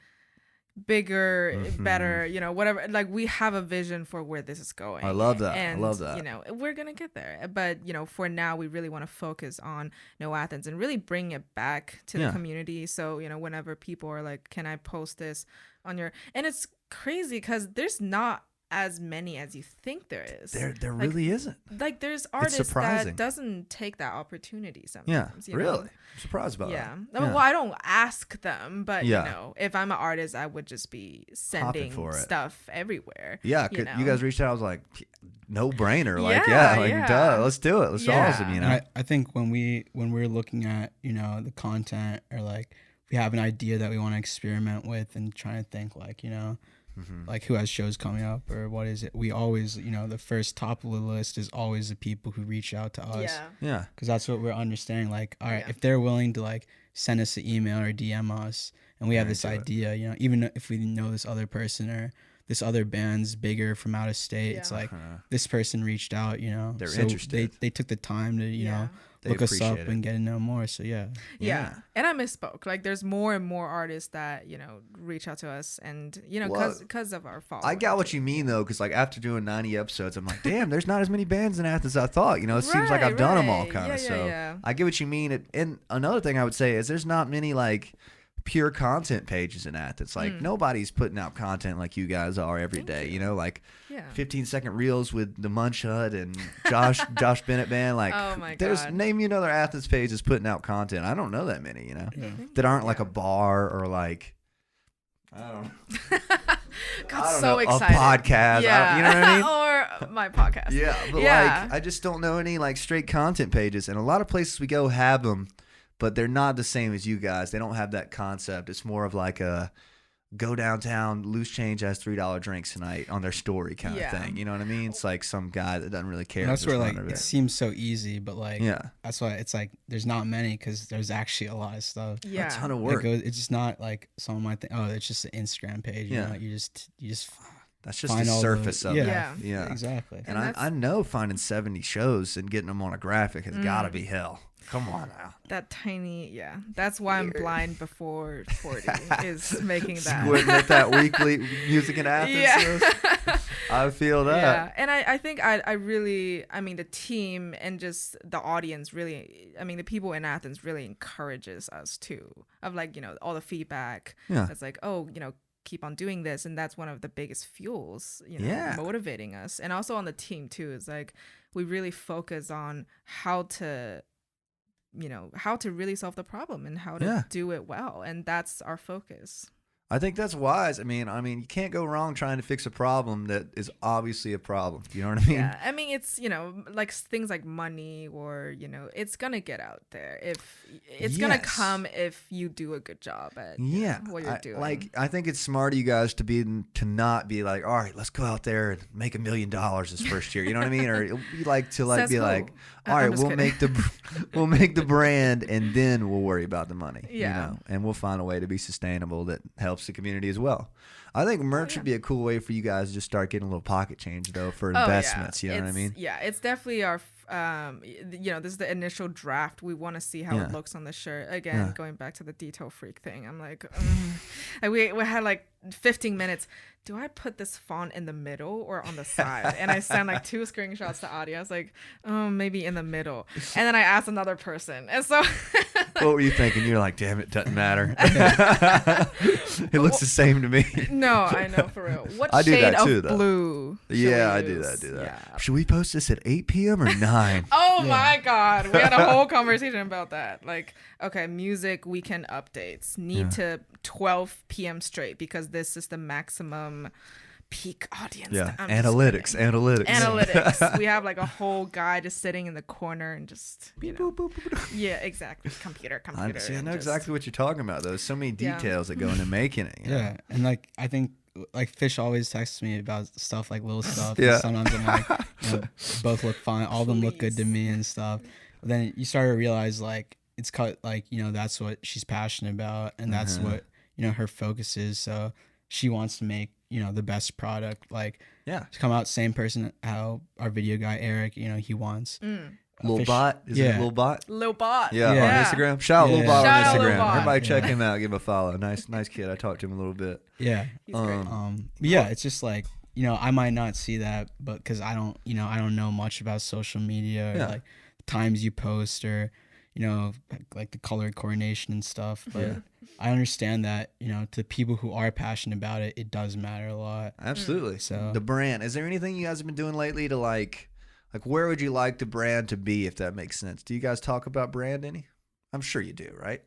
bigger, better, whatever. Like we have a vision for where this is going. I love that. And, I love that. we're going to get there. But, for now we really want to focus on Know Athens and really bring it back to the community. So, whenever people are like, can I post this on your, and it's crazy because there's not as many as you think there is. There Like, really isn't. like there's artists surprising. that doesn't take that opportunity Yeah. sometimes. you know? Really. I'm surprised about Yeah. that. Well, I don't ask them, but Yeah. if I'm an artist, I would just be sending for it. stuff everywhere. Yeah, you you guys reached out. I was like, no brainer. Like, Yeah, duh, let's do it. That's Yeah. awesome. And I think when we're looking at, the content, or like we have an idea that we want to experiment with and trying to think like, like who has shows coming up or what is it, we always, the first top of the list is always the people who reach out to us. Yeah. Yeah. Because that's what we're understanding. Like, all right, Yeah. if they're willing to like send us an email or DM us, and we have this into it. idea, even if we know this other person or this other band's bigger from out of state, it's Yeah. like this person reached out, They're so interested. They took the time to, They look us up appreciate it. and get to know more. So yeah. Yeah. And I misspoke. Like there's more and more artists that, reach out to us and, Well, because of our following. I got what you mean though, because like after doing 90 episodes, I'm like, damn, there's not as many bands in Athens as I thought. It seems like I've done them all Right. kind of. Yeah, So yeah. I get what you mean. And another thing I would say is there's not many like pure content pages in Athens. Like nobody's putting out content like you guys are every day. Like Yeah. 15-second reels with the Munch Hut and Josh Bennett band. Like, Oh my there's God. name me another Athens page that's putting out content. I don't know that many. That aren't like a bar or like I don't know. Got I don't so know, excited. a podcast. Yeah. You know what I mean? or my podcast. Yeah, but Yeah. like I just don't know any like straight content pages, and a lot of places we go have them, but they're not the same as you guys. They don't have that concept. It's more of like a go downtown, loose change has $3 drinks tonight on their story kind Yeah. of thing. You know what I mean? It's like some guy that doesn't really care. And that's just where run like over it there. seems so easy, but like Yeah, that's why it's like there's not many because there's actually a lot of stuff. Yeah. a ton of It work. it's just not like someone might think, oh, it's just an Instagram page. Yeah. You just That's just find the all surface of it. Yeah. Yeah. exactly. And And I know finding 70 shows and getting them on a graphic has got Mm. to be hell. Come on now. That tiny, that's why I'm blind before 40 is making that. Squinting at that weekly music in Athens. Yeah. I feel that. Yeah, and I think I really, the team and just the audience really, the people in Athens really encourages us too, of like, all the feedback. Yeah. It's like, oh, keep on doing this. And that's one of the biggest fuels, Yeah. motivating us. And also on the team too, is like, we really focus on how to really solve the problem and how to Yeah. do it well. And that's our focus. I think that's wise. I mean, you can't go wrong trying to fix a problem that is obviously a problem. You know what I mean? Yeah, I mean, it's, like things like money, or, it's gonna get out there if it's gonna Yes. come if you do a good job at what you're doing. I think it's smart of you guys to not be like, all right, let's go out there and make $1 million this first year. You know what I mean? Or it'll be like to like Says be who? like, I'm all right, just we'll kidding. make the brand and then we'll worry about the money. Yeah. And we'll find a way to be sustainable that helps the community as well. I think merch would be a cool way for you guys to just start getting a little pocket change though for investments. You know what I mean? Yeah, it's definitely our this is the initial draft. We want to see how it looks on the shirt. Again, going back to the detail freak thing, I'm like, we had like 15 minutes. Do I put this font in the middle or on the side? And I sent like 2 screenshots to Adi. I was like, maybe in the middle. And then I asked another person, and so what were you thinking? You're like, damn, it doesn't matter. It looks the same to me. No, I know, for real. What I do shade that too, of though. blue? Yeah, I do that. Yeah. Should we post this at 8 p.m. or 9? Oh my God. We had a whole conversation about that. Like, okay, music weekend updates need to 12 p.m. straight because this is the maximum peak audience. Yeah, I'm just analytics. We have like a whole guy just sitting in the corner and just, yeah, exactly. Computer. I know exactly what you're talking about. There's so many details that go into making it. Yeah, and like I think like Fish always texts me about stuff like little stuff. Yeah. And sometimes I'm like, both look fine. All of them look good to me and stuff. But then you start to realize like it's cut like that's what she's passionate about and that's what her focus is. So she wants to make the best product. Like to come out same person how our video guy Eric he wants. Lil Bot? Is it Lil Bot? Lil Bot. Yeah, on Instagram. Shout out Lil Bot on Shout out Lil Instagram. Bot. Everybody check him out. Give him a follow. Nice kid. I talked to him a little bit. Yeah. He's great. But yeah, it's just like I might not see that, but because I don't know much about social media or like times you post or like the color coordination and stuff. But I understand that to people who are passionate about it, it does matter a lot. Absolutely. So the brand. Is there anything you guys have been doing lately to like where would you like the brand to be, if that makes sense? Do you guys talk about brand any? I'm sure you do, right?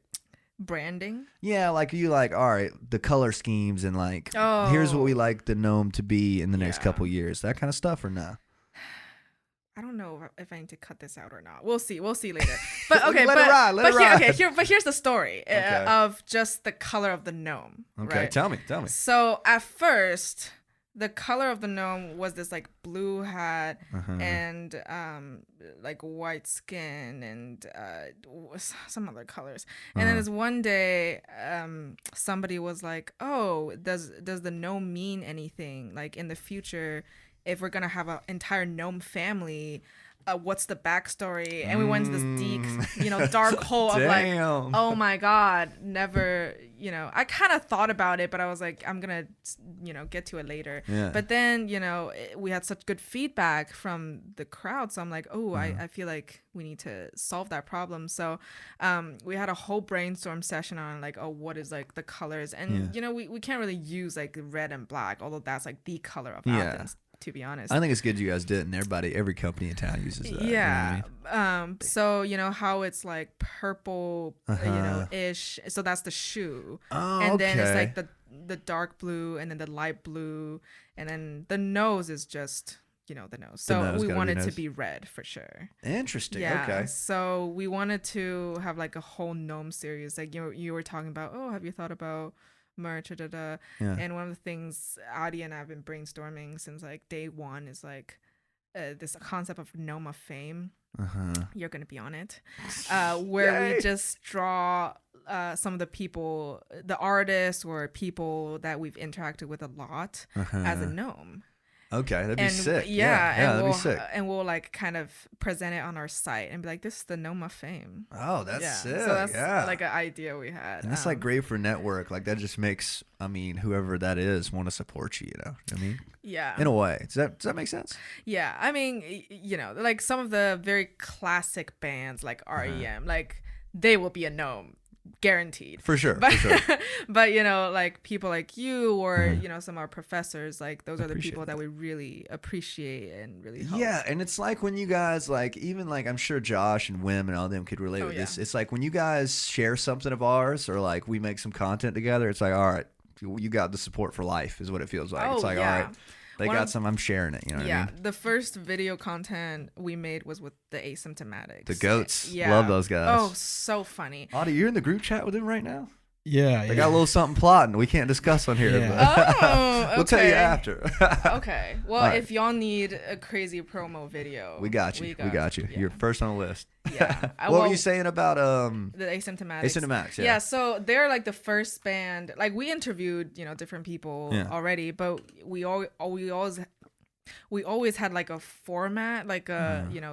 Branding? Yeah, like you like, all right, the color schemes and like, here's what we like the gnome to be in the next couple years. That kind of stuff or no? I don't know if I need to cut this out or not. We'll see later. But okay, Let it ride. But here's the story of just the color of the gnome. Okay, right? tell me. So at first, the color of the gnome was this like blue hat and like white skin and some other colors. And then this one day, somebody was like, "Oh, does the gnome mean anything? Like in the future, if we're gonna have an entire gnome family, what's the backstory?" And we went into this deep, dark hole of like, oh my God, never, I kind of thought about it, but I was like, I'm gonna, get to it later. Yeah. But then, we had such good feedback from the crowd. So I'm like, I feel like we need to solve that problem. So we had a whole brainstorm session on like, what is like the colors? And, we can't really use like red and black, although that's like the color of Athens. To be honest, I think it's good you guys did, and every company in town uses that. Yeah. You know what I mean? So how it's like purple, ish. So that's the shoe, and then it's like the dark blue, and then the light blue, and then the nose is just the nose. So we wanted to be red for sure. Interesting. Yeah. Okay. So we wanted to have like a whole gnome series, like you were talking about. Oh, have you thought about merch, and one of the things Adi and I have been brainstorming since like day one is like this concept of gnome of fame. You're gonna be on it, where we just draw some of the people, the artists or people that we've interacted with a lot as a gnome. Okay, that'd be sick. And that'd be sick. And we'll like kind of present it on our site and be like, this is the gnome of fame. Oh, that's sick. So that's like an idea we had. And that's like great for network. Like that just makes, whoever that is want to support you, I mean? Yeah. In a way. Does that make sense? Yeah. I mean, like some of the very classic bands like REM, like they will be a gnome. Guaranteed. For sure. But like people like you or some of our professors, like those are the people that we really appreciate and really help. Yeah, and it's like when you guys like, even like I'm sure Josh and Wim and all them could relate with this. It's like when you guys share something of ours or like we make some content together, it's like, all right, you got the support for life is what it feels like. Oh, It's like, yeah. all right, they One got of- some, I'm sharing it. You know what I mean? The first video content we made was with the Asymptomatics. The goats. Yeah. Love those guys. Oh, so funny. Audie, you're in the group chat with them right now? Yeah, They got a little something plotting we can't discuss on here. Yeah. But Oh, we'll tell you okay. after. Okay. Well, All right. if y'all need a crazy promo video, We got you. We got you. Yeah. You're first on the list. Yeah. What were you saying about The Asymptomatics. Asymptomatics? Yeah. So they're like the first band. Like we interviewed, different people Yeah. already, but we always had like a format, like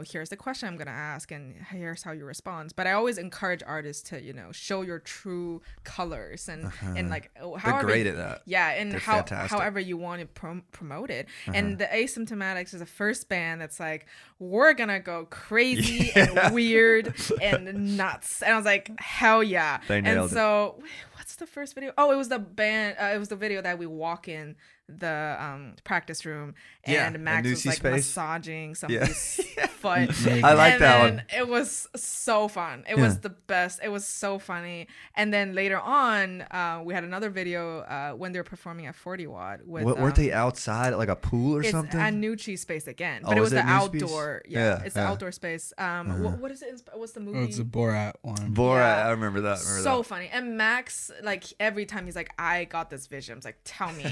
here's the question I'm gonna ask, and here's how you respond. But I always encourage artists to, show your true colors and like They're however great at that. yeah, and They're fantastic. however you want to promote it. And the Asymptomatics is the first band that's like, we're gonna go crazy and weird and nuts. And I was like, hell yeah. They nailed and so what's the first video? Oh, it was the band. It was the video that we walk in the practice room and Max new was like space. massaging somebody's foot. I like And that then one. it was so fun. It was the best. It was so funny. And then later on, we had another video when they were performing at 40 Watt with Weren't they outside at like a pool or it's something? a Nucci space again, Oh, but it is was it the Nucci space? outdoor. Yeah, It's the yeah. outdoor space. What is it? What's the movie? Oh, it's a Borat one. Borat, Yeah. I remember that. So funny. And Max, like every time he's like, I got this vision. I was like, tell me.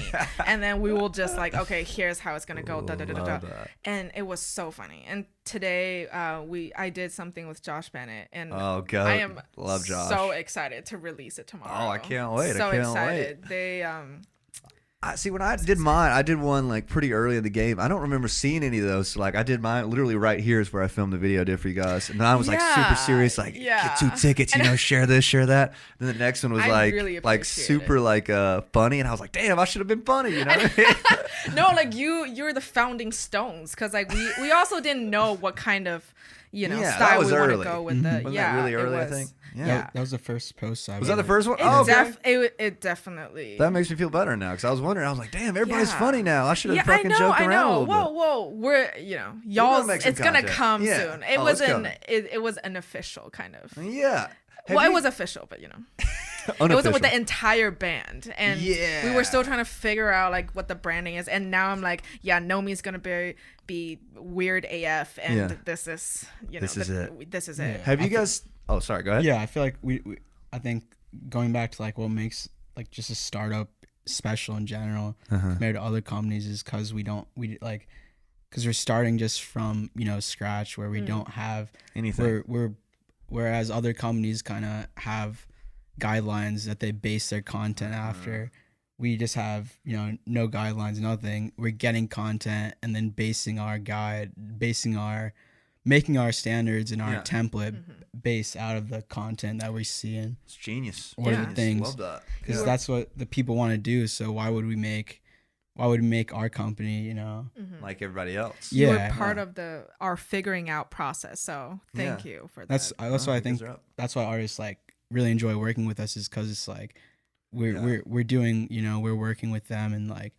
And then we will just like, okay, here's how it's gonna go. Da, da, da, da, Love da. that. And it was so funny. And today, I did something with Josh Bennett, and Oh, God. I am Love Josh. so excited to release it tomorrow. Oh, I can't wait. I So can't excited. They See, when I did mine, I did one like pretty early in the game. I don't remember seeing any of those. So, like, I did mine literally right here is where I filmed the video I did for you guys. And then I was like super Yeah, serious, like yeah. get 2 tickets, share this, share that. Then the next one was I like really like appreciate super like funny, and I was like, damn, I should have been funny, you know? What I mean? no, like you're the founding stones, because like we also didn't know what kind of Yeah, that style was we want to early. go with the Wasn't that really early? I think. Yeah. That was the first post I Was that the made. first one? It, Oh, okay. it definitely. That makes me feel better now because I was wondering. I was like, damn, everybody's Yeah. funny now. I should have I fucking know, joked I around a know. little bit. Whoa, we're y'all. make some It's gonna content. come Yeah. soon. It Oh, it's wasn't. coming. It was unofficial, kind of. Yeah. Have Well, you- it was official, but it unofficial. wasn't with the entire band, and we Yeah. were still trying to figure out like what the branding is. And now I'm like, yeah, Nomi's gonna be weird AF, and Yeah. this is This is it. This is Yeah. it. Have you guys? Oh, sorry. Go ahead. Yeah, I feel like I think going back to like what makes like just a startup special in general compared to other companies is because because we're starting just from scratch where we don't have Anything. whereas other companies kind of have guidelines that they base their content after. We just have no guidelines, nothing. We're getting content and then making our standards and our Yeah. template based out of the content that we're seeing. It's genius. Or Yeah. the things, Love that. because Yeah. that's what the people want to do. So why would we make our company? Like everybody else. You were Yeah. part of our figuring out process, so thank you for that. That's why I think Hands are up. that's why artists like really enjoy working with us, is because it's like we're working with them, and like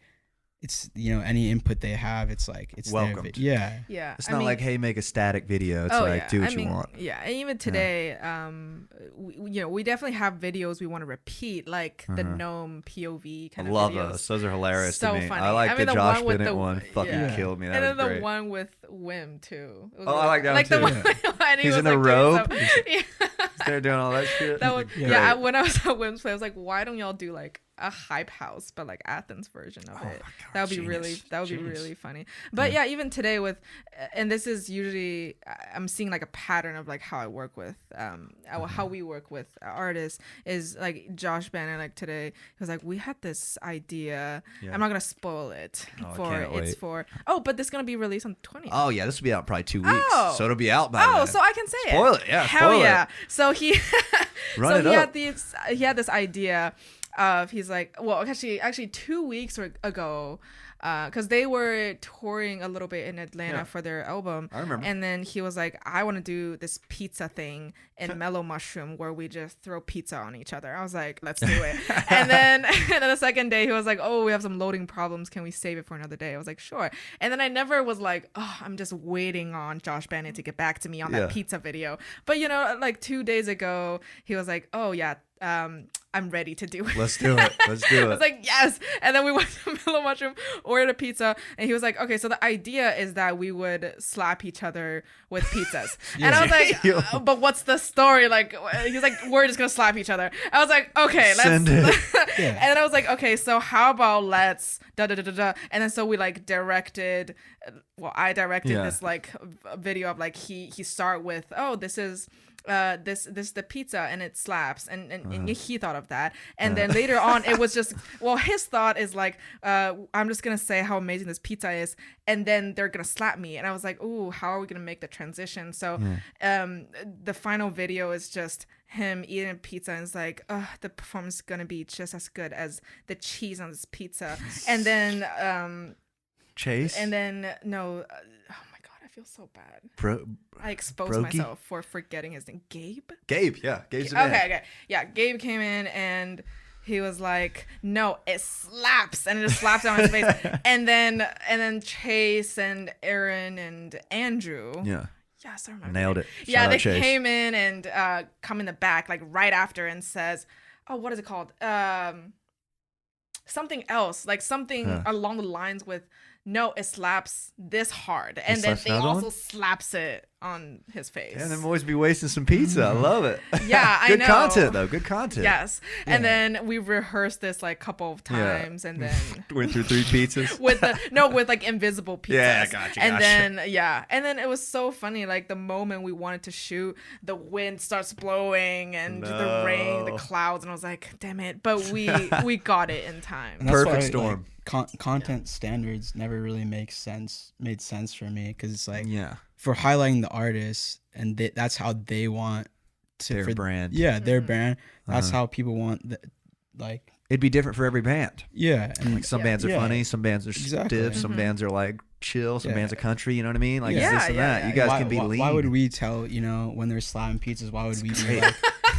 it's any input they have, it's like it's Welcomed. yeah. yeah. It's I not mean, like, hey, make a static video. It's like, do what you want. Yeah, and even today, we definitely have videos we want to repeat, like the gnome POV I kind of love videos. those. Those are hilarious So to me. funny. I like I mean, the the Josh one with Bennett the- one. Fucking yeah. killed me. That And then was the great. one with Wim too. It was Oh, I like that like one, the too. one and he He's was in a like doing robe. some- yeah. They're doing all that shit. That was Yeah. when I was at Wim's play, I was like, why don't y'all do like a hype house, but like Athens version of it? That would be really funny. But yeah, even today with, and this is usually I'm seeing like a pattern of like how I work with, how we work with artists is like Josh Bannon. Like today, he was like, we had this idea. Yeah. I'm not gonna spoil it Oh, I can't wait. but this is gonna be released on the 20th. Oh, yeah. This will be out probably 2 weeks. Oh. So it'll be out by Oh, then. so I can say Spoil it. it, yeah, Hell spoil it. yeah. So he Run so it he up. had this idea of, he's like, well, actually 2 weeks ago, because they were touring a little bit in Atlanta Yeah. for their album. I remember. And then he was like, I want to do this pizza thing in Mellow Mushroom where we just throw pizza on each other. I was like, let's do it. and then the second day he was like, oh, we have some loading problems. Can we save it for another day? I was like, sure. And then I never was like, oh, I'm just waiting on Josh Bennett to get back to me on Yeah. that pizza video. But like 2 days ago, he was like, oh yeah, I'm ready to do it. Let's do it. Let's do I it. was like, yes. And then we went to Mellow Mushroom, ordered a pizza, and he was like, okay, so the idea is that we would slap each other with pizzas. And I was like, but what's the story? Like, he was like, we're just gonna slap each other. I was like, okay, let's. Send it. And then I was like, okay, so how about let's da da da da da. And then so we like directed. Well, I directed this like video of like he start with, oh, this is. This the pizza and it slaps and he thought of that, and then later on it was just, well, his thought is like, I'm just gonna say how amazing this pizza is, and then they're gonna slap me, and I was like, ooh, how are we gonna make the transition? So the final video is just him eating a pizza, and it's like, the performance is gonna be just as good as the cheese on this pizza. And then Chase, and then no, I feel so bad. I exposed myself for forgetting his name. Gabe, yeah. Gabe's the man. Okay. Yeah, Gabe came in and he was like, no, it slaps. And it just slaps on his face. And then Chase and Aaron and Andrew. Yeah. Yes, I remember. Nailed it. Yeah, Shout they out Chase. came in and come in the back, like right after, and says, oh, what is it called? Something else. Like something along the lines with, no, it slaps this hard. And then they also slaps it on his face. And them boys be wasting some pizza. I love it. Yeah, I know. Good content, though. Good content. Yes. And then we rehearsed this like couple of times, and then went through 3 pizzas. with like invisible pizzas. Yeah, gotcha. And then it was so funny. Like the moment we wanted to shoot, the wind starts blowing and the rain, the clouds, and I was like, damn it. But we got it in time. Perfect storm. Content standards never really made sense for me, because it's like, for highlighting the artists, and that's how they want to their brand. Yeah, their brand. That's how people want like. It'd be different for every band. Yeah, and like some bands are funny, some bands are stiff, some bands are like chill, some bands are country. You know what I mean? Like this and that. You guys can be lean. Why would we tell, when they're slapping pizzas? Why would we be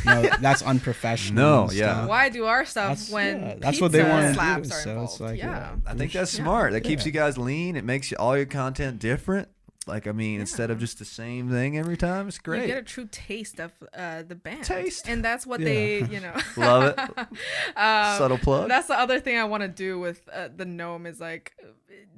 like, that's unprofessional? No, yeah. Why do our stuff when that's what they want to slaps do? are So involved? it's like, I think that's smart. That keeps you guys lean. It makes all your content different. Like, I mean, instead of just the same thing every time, it's great. You get a true taste of the band. And that's what they, Love it. Subtle plug. That's the other thing I want to do with the gnome is like,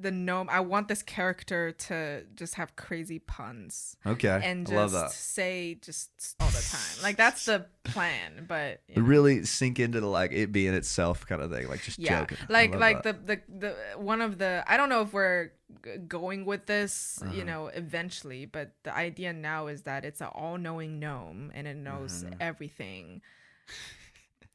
the gnome, I want this character to just have crazy puns. Okay. And I love just that. say just all the time. Like, that's the plan, but really sink into the like it being itself kind of thing, like just joking. Like the one of the, I don't know if we're going with this eventually, but the idea now is that it's an all-knowing gnome and it knows everything.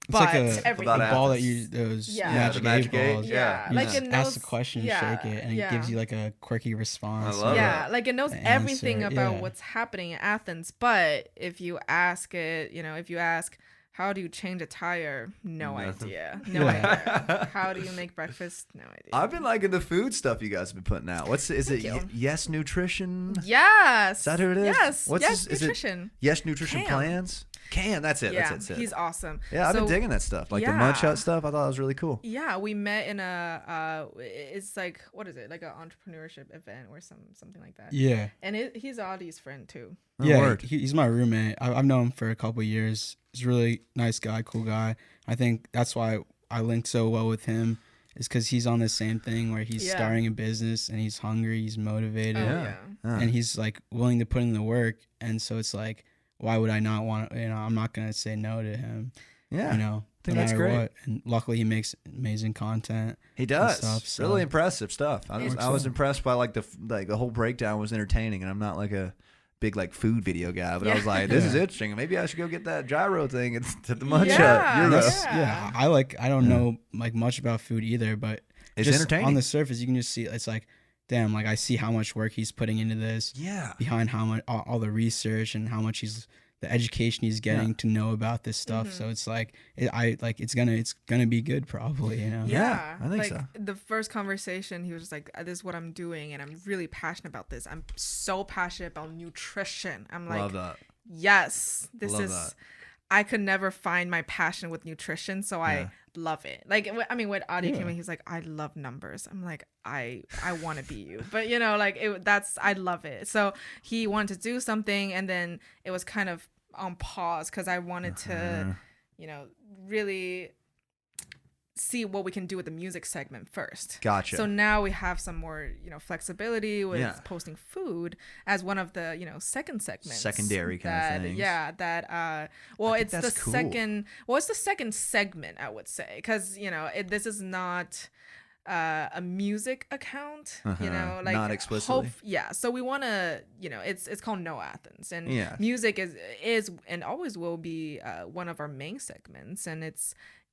It's like a ball that you those magic eight balls. Yeah. You Like just it knows, ask the question, shake it, and it gives you like a quirky response. I love that. Like it knows everything about what's happening in Athens. But if you ask it, if you ask, how do you change a tire? No idea. No idea. How do you make breakfast? No idea. I've been liking the food stuff you guys have been putting out. Is it Yes Nutrition? Yes. Is that who it is? Yes. Yes Nutrition. Yes Nutrition Plans? That's it. Yeah, That's it. He's awesome. Yeah, I've been digging that stuff. Like the Munch Hut stuff. I thought it was really cool. Yeah, we met in it's like, what is it? Like an entrepreneurship event or something like that. Yeah. And he's Audie's friend too. He's my roommate. I've known him for a couple of years. He's a really nice guy, cool guy. I think that's why I linked so well with him, is because he's on the same thing where he's starting a business and he's hungry, he's motivated, and he's like willing to put in the work. And so it's like, why would I not want to, I'm not going to say no to him. Yeah. I think that's great. What. And luckily he makes amazing content. He does. Stuff, so. Really impressive stuff. I was impressed by like the whole breakdown was entertaining, and I'm not like a big like food video guy, but I was like, this is interesting. Maybe I should go get that gyro thing at the Munch Hut. I don't know like much about food either, but it's just entertaining. On the surface, you can just see it's like, damn, like I see how much work he's putting into this. Yeah. Behind how much all the research and how much the education he's getting to know about this stuff. So it's like it's gonna be good probably. Yeah, I think so. The first conversation, he was just like, this is what I'm doing, and I'm really passionate about this. I'm so passionate about nutrition. I'm like, love that. Yes, this love is. That. I could never find my passion with nutrition, so I love it. Like, I mean, when Audie came in, he's like, I love numbers. I'm like, I want to be you, but I love it. So he wanted to do something, and then it was kind of on pause because I wanted to really see what we can do with the music segment first. Gotcha. So now we have some more, flexibility with Yeah. posting food as one of the, second segments. Secondary kind of things. Yeah, well, it's the that's cool. it's the second segment, I would say, because, this is not a music account, like Not explicitly. So we want to, it's called Know Athens, and Yeah. music is and always will be one of our main segments, and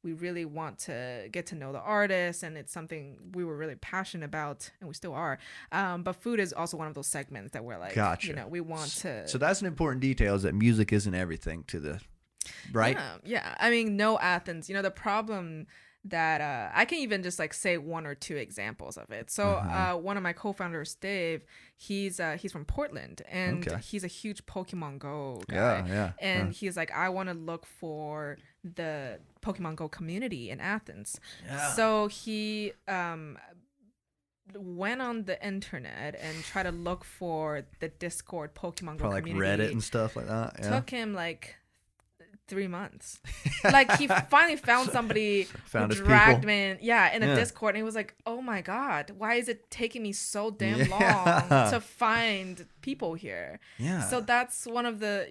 we really want to get to know the artist, and it's something we were really passionate about, and we still are. But food is also one of those segments that we're like, Gotcha. We want to. So that's an important detail, is that music isn't everything to the, right? Yeah. I mean, Know Athens. The problem that I can even just like say one or two examples of it. So one of my co-founders, Dave, he's from Portland, and he's a huge Pokemon Go guy. Yeah. And he's like, I want to look for the Pokemon Go community in Athens. Yeah. So he went on the internet and tried to look for the Discord Pokemon Go Probably community. like Reddit and stuff like that. Yeah. Took him like 3 months. Like he finally found somebody Found who his dragged people. me in a Discord, and he was like, oh my God, why is it taking me so damn long to find people here? Yeah. So that's one of the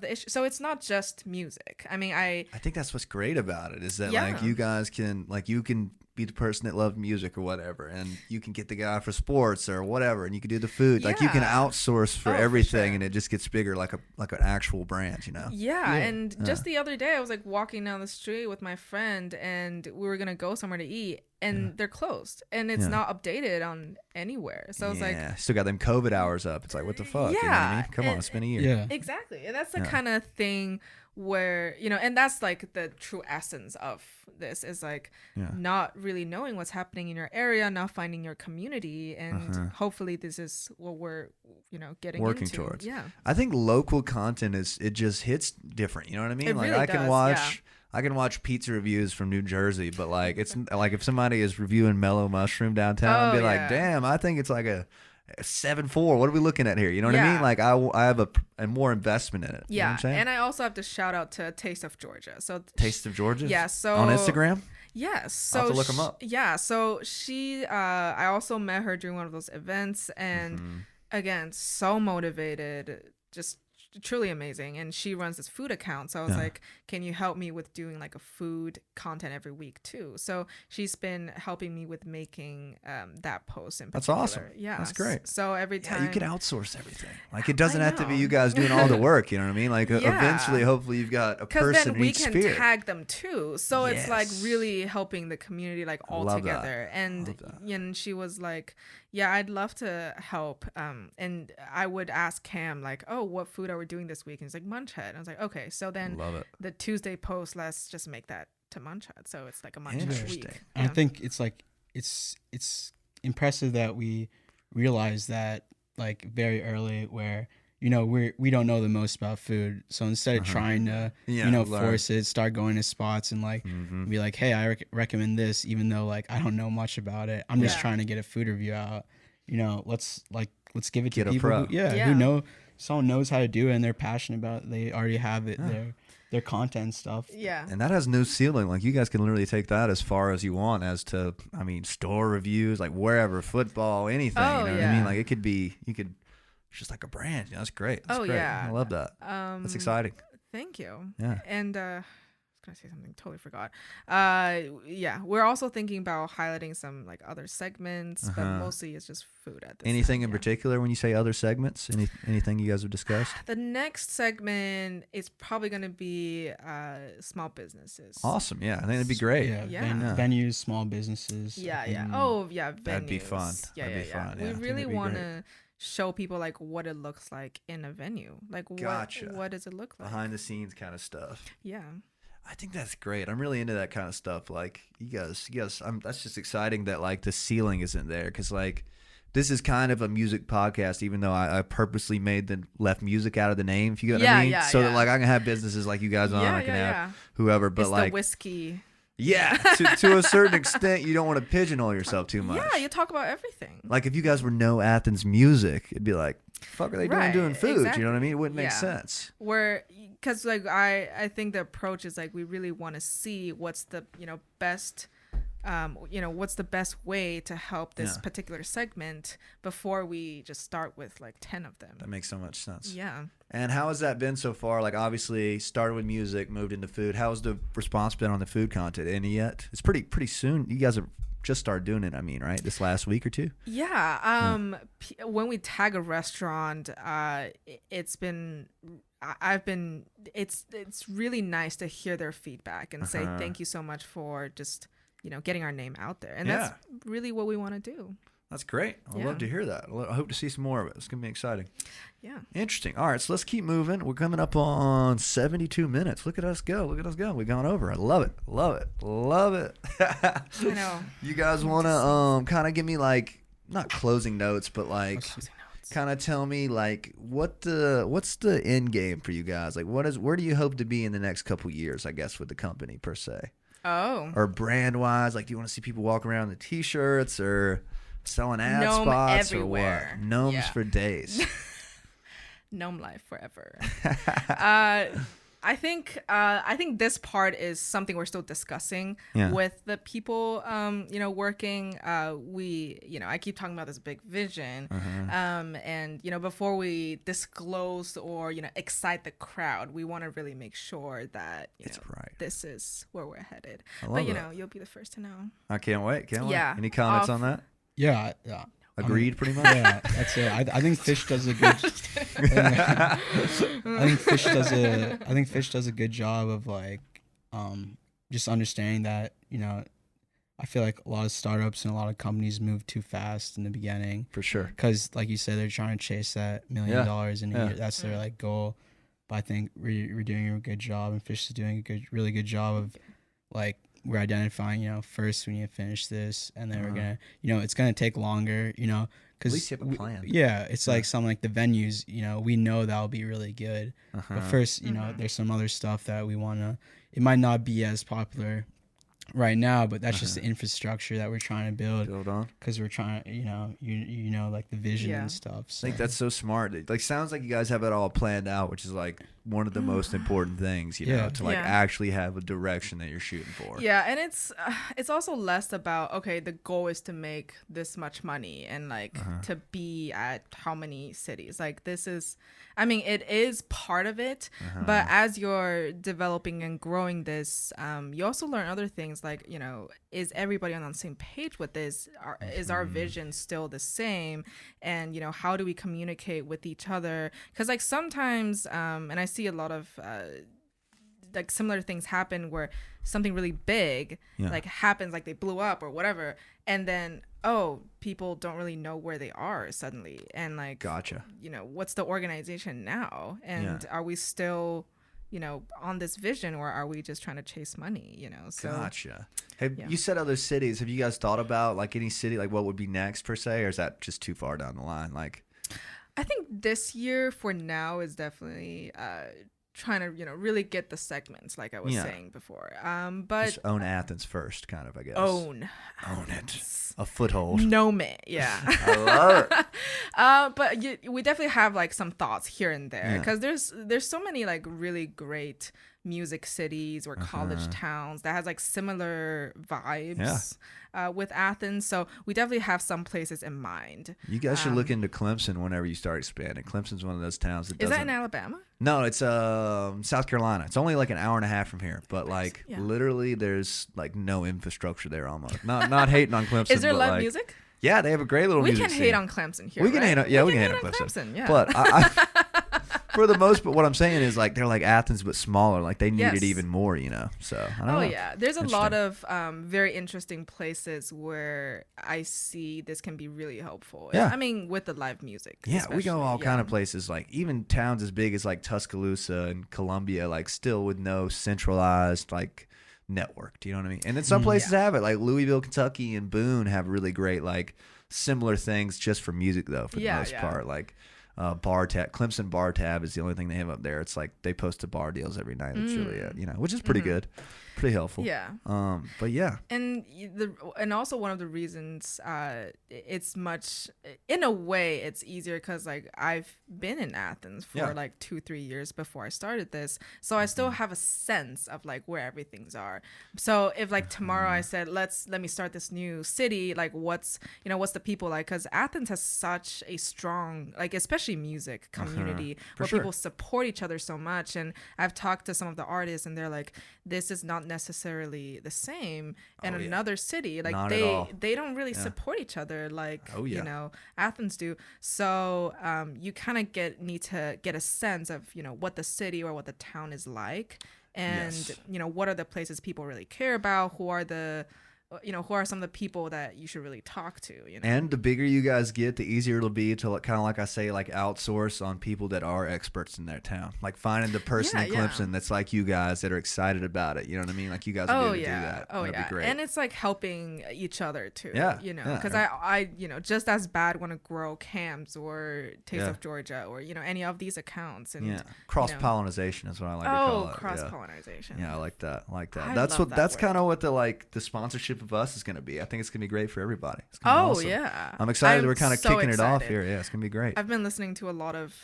issues. So it's not just music. I mean, I think that's what's great about it, is that Yeah. like you guys can, like, you can be the person that loves music or whatever, and you can get the guy for sports or whatever, and you can do the food. Like you can Yeah. outsource for Oh, for everything, sure. and it just gets bigger, like an actual brand, Yeah, and just the other day I was like walking down the street with my friend, and we were gonna go somewhere to eat, and they're closed, and it's not updated on anywhere. So I was like, still got them COVID hours up. It's like, what the fuck? You know what I mean? Come on, it's been a year. Yeah. exactly. And that's the kind of thing where, and that's like the true essence of this, is like not really knowing what's happening in your area, not finding your community, and hopefully this is what we're, getting Working into. towards. Yeah. I think local content it just hits different. You know what I mean? It Like really I can does, watch. I can watch pizza reviews from New Jersey, but like it's like if somebody is reviewing Mellow Mushroom downtown, I'd be like, damn, I think it's like a 7.4. What are we looking at here? You know what I mean? Like I have a more investment in it. You know what I'm saying? And I also have to shout out to Taste of Georgia. So Taste of Georgia? Yeah, so on Instagram? Yes. So I'll have to look 'em up. Yeah. So she, I also met her during one of those events, and again, so motivated, just truly amazing. And she runs this food account. So I was like, can you help me with doing like a food content every week too? So she's been helping me with making that post in particular. That's awesome. Yeah. That's great. So every time you can outsource everything. Like it doesn't have to be you guys doing all the work. You know what I mean? Like eventually, hopefully, you've got a person then in we each can sphere. tag them too. So it's like really helping the community like all Love together. that. And she was like, yeah, I'd love to help. And I would ask Cam like, oh, what food are we doing this week? And he's like, Munch Head. And I was like, okay. So then Love it. the Tuesday post, let's just make that to Munch Head. So it's like a Munch Head Interesting. week. I think it's like it's impressive that we realize that like very early, where we don't know the most about food. So instead of trying to force it, start going to spots and like be like, hey, I recommend this, even though like I don't know much about it. I'm just trying to get a food review out. Let's give it to people who know, someone knows how to do it and they're passionate about it. They already have it their content stuff. Yeah. And that has no ceiling. Like you guys can literally take that as far as you want, as to, I mean, store reviews, like wherever, football, anything. Oh, you know what yeah. I mean? Like it's just like a brand. That's great. That's great. yeah. I love that. That's exciting. Thank you. Yeah. And I was gonna say something, totally forgot. We're also thinking about highlighting some like other segments, but mostly it's just food at this Anything time, in particular when you say other segments? Anything you guys have discussed? The next segment is probably gonna be small businesses. Awesome. Yeah, I think that'd be great. Venues, small businesses. Venues. That'd be fun. That'd be fun. We Yeah, I think really that'd be want great. to show people like what it looks like in a venue. Like what does it look like? Behind the scenes kind of stuff. Yeah. I think that's great. I'm really into that kind of stuff. Like you guys, that's just exciting that like the ceiling isn't there, because like this is kind of a music podcast, even though I purposely left music out of the name. If you get what I mean, so that like I can have businesses like you guys on, I can have whoever, but it's like the whiskey. Yeah, to a certain extent, you don't want to pigeonhole yourself too much. Yeah, you talk about everything. Like if you guys were Know Athens Music, it'd be like, fuck are they doing food? Exactly. You know what I mean? It wouldn't make sense. Because like I think the approach is like we really want to see what's the best what's the best way to help this particular segment before we just start with like 10 of them. That makes so much sense. Yeah. And how has that been so far? Like obviously started with music, moved into food. How's the response been on the food content? Any yet? It's pretty soon. You guys have just started doing it, I mean, right? This last week or two? Yeah. When we tag a restaurant, it's really nice to hear their feedback and say thank you so much for just getting our name out there. And that's really what we want to do. That's great. I'd love to hear that. I hope to see some more of it. It's going to be exciting. Yeah. Interesting. All right, so let's keep moving. We're coming up on 72 minutes. Look at us go. We've gone over. I love it. I know. You guys want to kind of give me like, not closing notes, but like kind of tell me like what's the end game for you guys? Like where do you hope to be in the next couple years, I guess, with the company per se? Oh. Or brand wise, like do you want to see people walk around in the t-shirts or selling ad Gnome spots everywhere. or what? Gnomes for days. Gnome life forever. I think this part is something we're still discussing with the people working. I keep talking about this big vision. And before we disclose or excite the crowd, we want to really make sure that this is where we're headed. But you'll be the first to know. I can't wait. Yeah. Any comments on that? Yeah. Agreed, pretty much. Yeah, that's it. I think Fish does a good. I think Fish does a good job of like, just understanding that I feel like a lot of startups and a lot of companies move too fast in the beginning. For sure. Because like you said, they're trying to chase that $1 million in a year. That's their like goal. But I think we're doing a good job, and Fish is doing a really good job of like. We're identifying, first we need to finish this, and then we're gonna, it's gonna take longer, because at least you have a plan. It's like something like the venues, we know that'll be really good, but first, there's some other stuff that we wanna. It might not be as popular right now, but that's just the infrastructure that we're trying to build on, because we're trying, like the vision and stuff. So. I think that's so smart. It, like sounds like you guys have it all planned out, which is like one of the most important things, to like actually have a direction that you're shooting for. Yeah, and it's also less about the goal is to make this much money and like to be at how many cities. Like this is, it is part of it, but as you're developing and growing this, you also learn other things like is everybody on the same page with this? Is our vision still the same? And how do we communicate with each other? Because like sometimes, and I see a lot of like similar things happen where something really big like happens, like they blew up or whatever, and then people don't really know where they are suddenly, and like gotcha. What's the organization now, and are we still on this vision, or are we just trying to chase money? So gotcha. You said other cities. Have you guys thought about like any city, like what would be next per se, or is that just too far down the line? Like I think this year for now is definitely trying to really get the segments like I was saying before, but just own Athens first, kind of, I guess. Own it, a foothold. Gnome it. I love it. But we definitely have like some thoughts here and there, because there's so many like really great music cities or college towns that has like similar vibes with Athens. So we definitely have some places in mind. You guys should look into Clemson whenever you start expanding. Clemson's one of those towns that doesn't... Is that in Alabama? No, it's South Carolina. It's only like an hour and a half from here, but like literally there's like no infrastructure there almost. Not hating on Clemson. Is there but live like, music? Yeah, they have a great little music scene. scene. We can hate on Clemson here. We can hate on, we can hate on Clemson. Yeah. But I for the most, but what I'm saying is like they're like Athens but smaller. Like they need it even more, So I don't know. Yeah, there's a lot of very interesting places where I see this can be really helpful. Yeah, with the live music. Yeah, we go all kind of places. Like even towns as big as like Tuscaloosa and Columbia, like still with no centralized like network. Do you know what I mean? And then some places have it, like Louisville, Kentucky, and Boone have really great like similar things just for music though. For the most part, like. Bar tab, Clemson Bar Tab is the only thing they have up there. It's like they post the bar deals every night. It's really which is pretty good. Pretty helpful. Yeah. But yeah. And also one of the reasons it's much, in a way it's easier because like I've been in Athens for like 2-3 years before I started this, so I still have a sense of like where everything's are. So if like tomorrow I said let me start this new city, like what's the people like, because Athens has such a strong, like especially music community where people support each other so much. And I've talked to some of the artists and they're like, this is not necessarily the same in another city. Like they don't really support each other like Athens do. So you kind of need to get a sense of what the city or what the town is like, and what are the places people really care about, who are some of the people that you should really talk to, And the bigger you guys get, the easier it'll be to kind of, like I say, like outsource on people that are experts in their town. Like finding the person in Clemson that's like you guys that are excited about it. You know what I mean? Like you guys will be able to do that. That'd be great. And it's like helping each other too. Yeah. Because I just as bad want to grow Camps or Taste of Georgia or, any of these accounts. And cross-pollination is what I like to call it. Cross-pollination. Yeah, I like that. That's kind of what the sponsorship of us is going to be. I think it's going to be great for everybody. It's gonna be awesome. Yeah. I'm excited. We're kind of kicking it off here. Yeah, it's going to be great. I've been listening to a lot of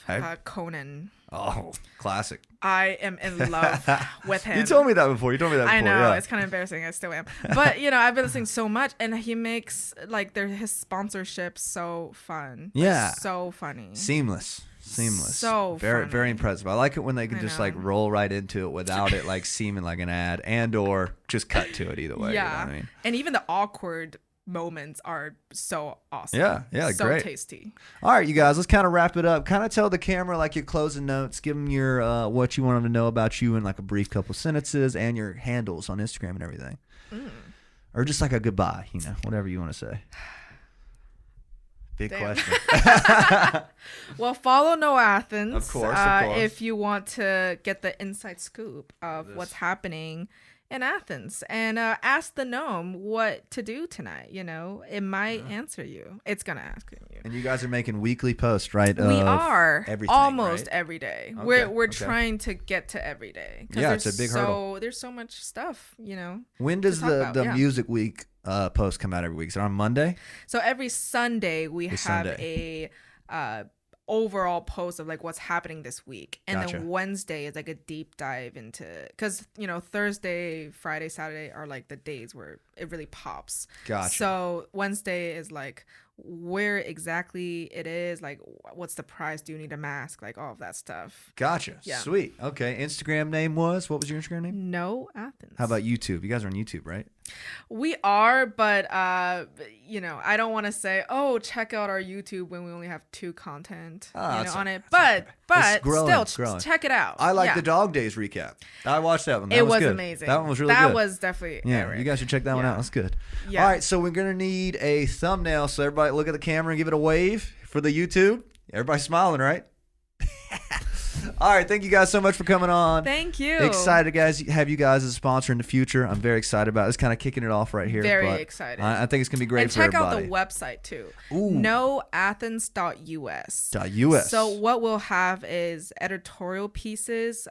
Conan. Oh, classic. I am in love with him. You told me that before. I know. It's kind of embarrassing. I still am. But, I've been listening so much, and he makes his sponsorship so fun. Yeah. So funny. Seamless. So very, funny. very impressive. I like it when they can just like roll right into it without it like seeming like an ad, and or just cut to it either way. Yeah. You know what I mean? And even the awkward moments are so awesome. Yeah, so great. Tasty. All right, you guys, let's kind of wrap it up. Kind of tell the camera like your closing notes. Give them your what you want them to know about you in like a brief couple sentences, and your handles on Instagram and everything. Or just like a goodbye, whatever you want to say. Big question. Well, follow Know Athens. Of course. If you want to get the inside scoop of what's happening in Athens, and ask the gnome what to do tonight. It might answer you. It's gonna ask you. And you guys are making weekly posts, right? We are almost right? every day. Okay, We're trying to get to every day. Yeah, it's a big hurdle. There's so much stuff. When does the music week post come out every week? Is it on Monday? So every Sunday we have a overall post of like what's happening this week, and then Wednesday is like a deep dive into, because Thursday, Friday, Saturday are like the days where it really pops. Gotcha. So Wednesday is like where exactly it is, like what's the price, do you need a mask, like all of that stuff. Gotcha. Yeah. Sweet. Okay. Instagram name what was your Instagram name? Know Athens. How about YouTube? You guys are on YouTube, right? We are, but I don't want to say, check out our YouTube when we only have 2 content on it. But still, check it out. I like the Dog Days recap. I watched that one. It was good. amazing. That one was really good. That was definitely You guys should check that one out. That's good. Yeah. All right, so we're gonna need a thumbnail. So everybody, look at the camera and give it a wave for the YouTube. Everybody's smiling, right? All right, thank you guys so much for coming on. Thank you. Excited, guys, have you guys as a sponsor in the future. I'm very excited about it. It's kind of kicking it off right here. Very excited. I think it's going to be great and for everybody. And check out the website, too. Ooh. KnowAthens.us. .us. So what we'll have is editorial pieces,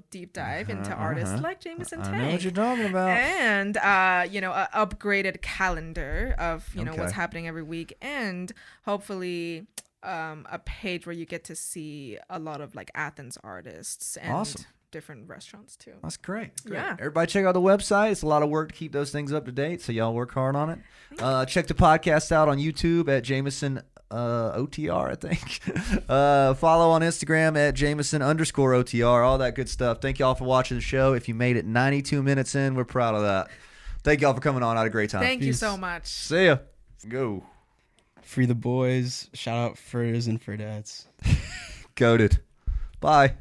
deep dive into artists like Jameson. I know what you're talking about. And, an upgraded calendar of, what's happening every week. And hopefully a page where you get to see a lot of like Athens artists and different restaurants too. That's great. Yeah. Everybody check out the website. It's a lot of work to keep those things up to date, so y'all work hard on it. Check the podcast out on YouTube at Jameson OTR, I think. Follow on Instagram at Jameson_OTR, all that good stuff. Thank y'all for watching the show. If you made it 92 minutes in, we're proud of that. Thank y'all for coming on. I had a great time. Thank you so much. See ya. Go. Free the boys. Shout out Furs and Ferdettes. Goated. Bye.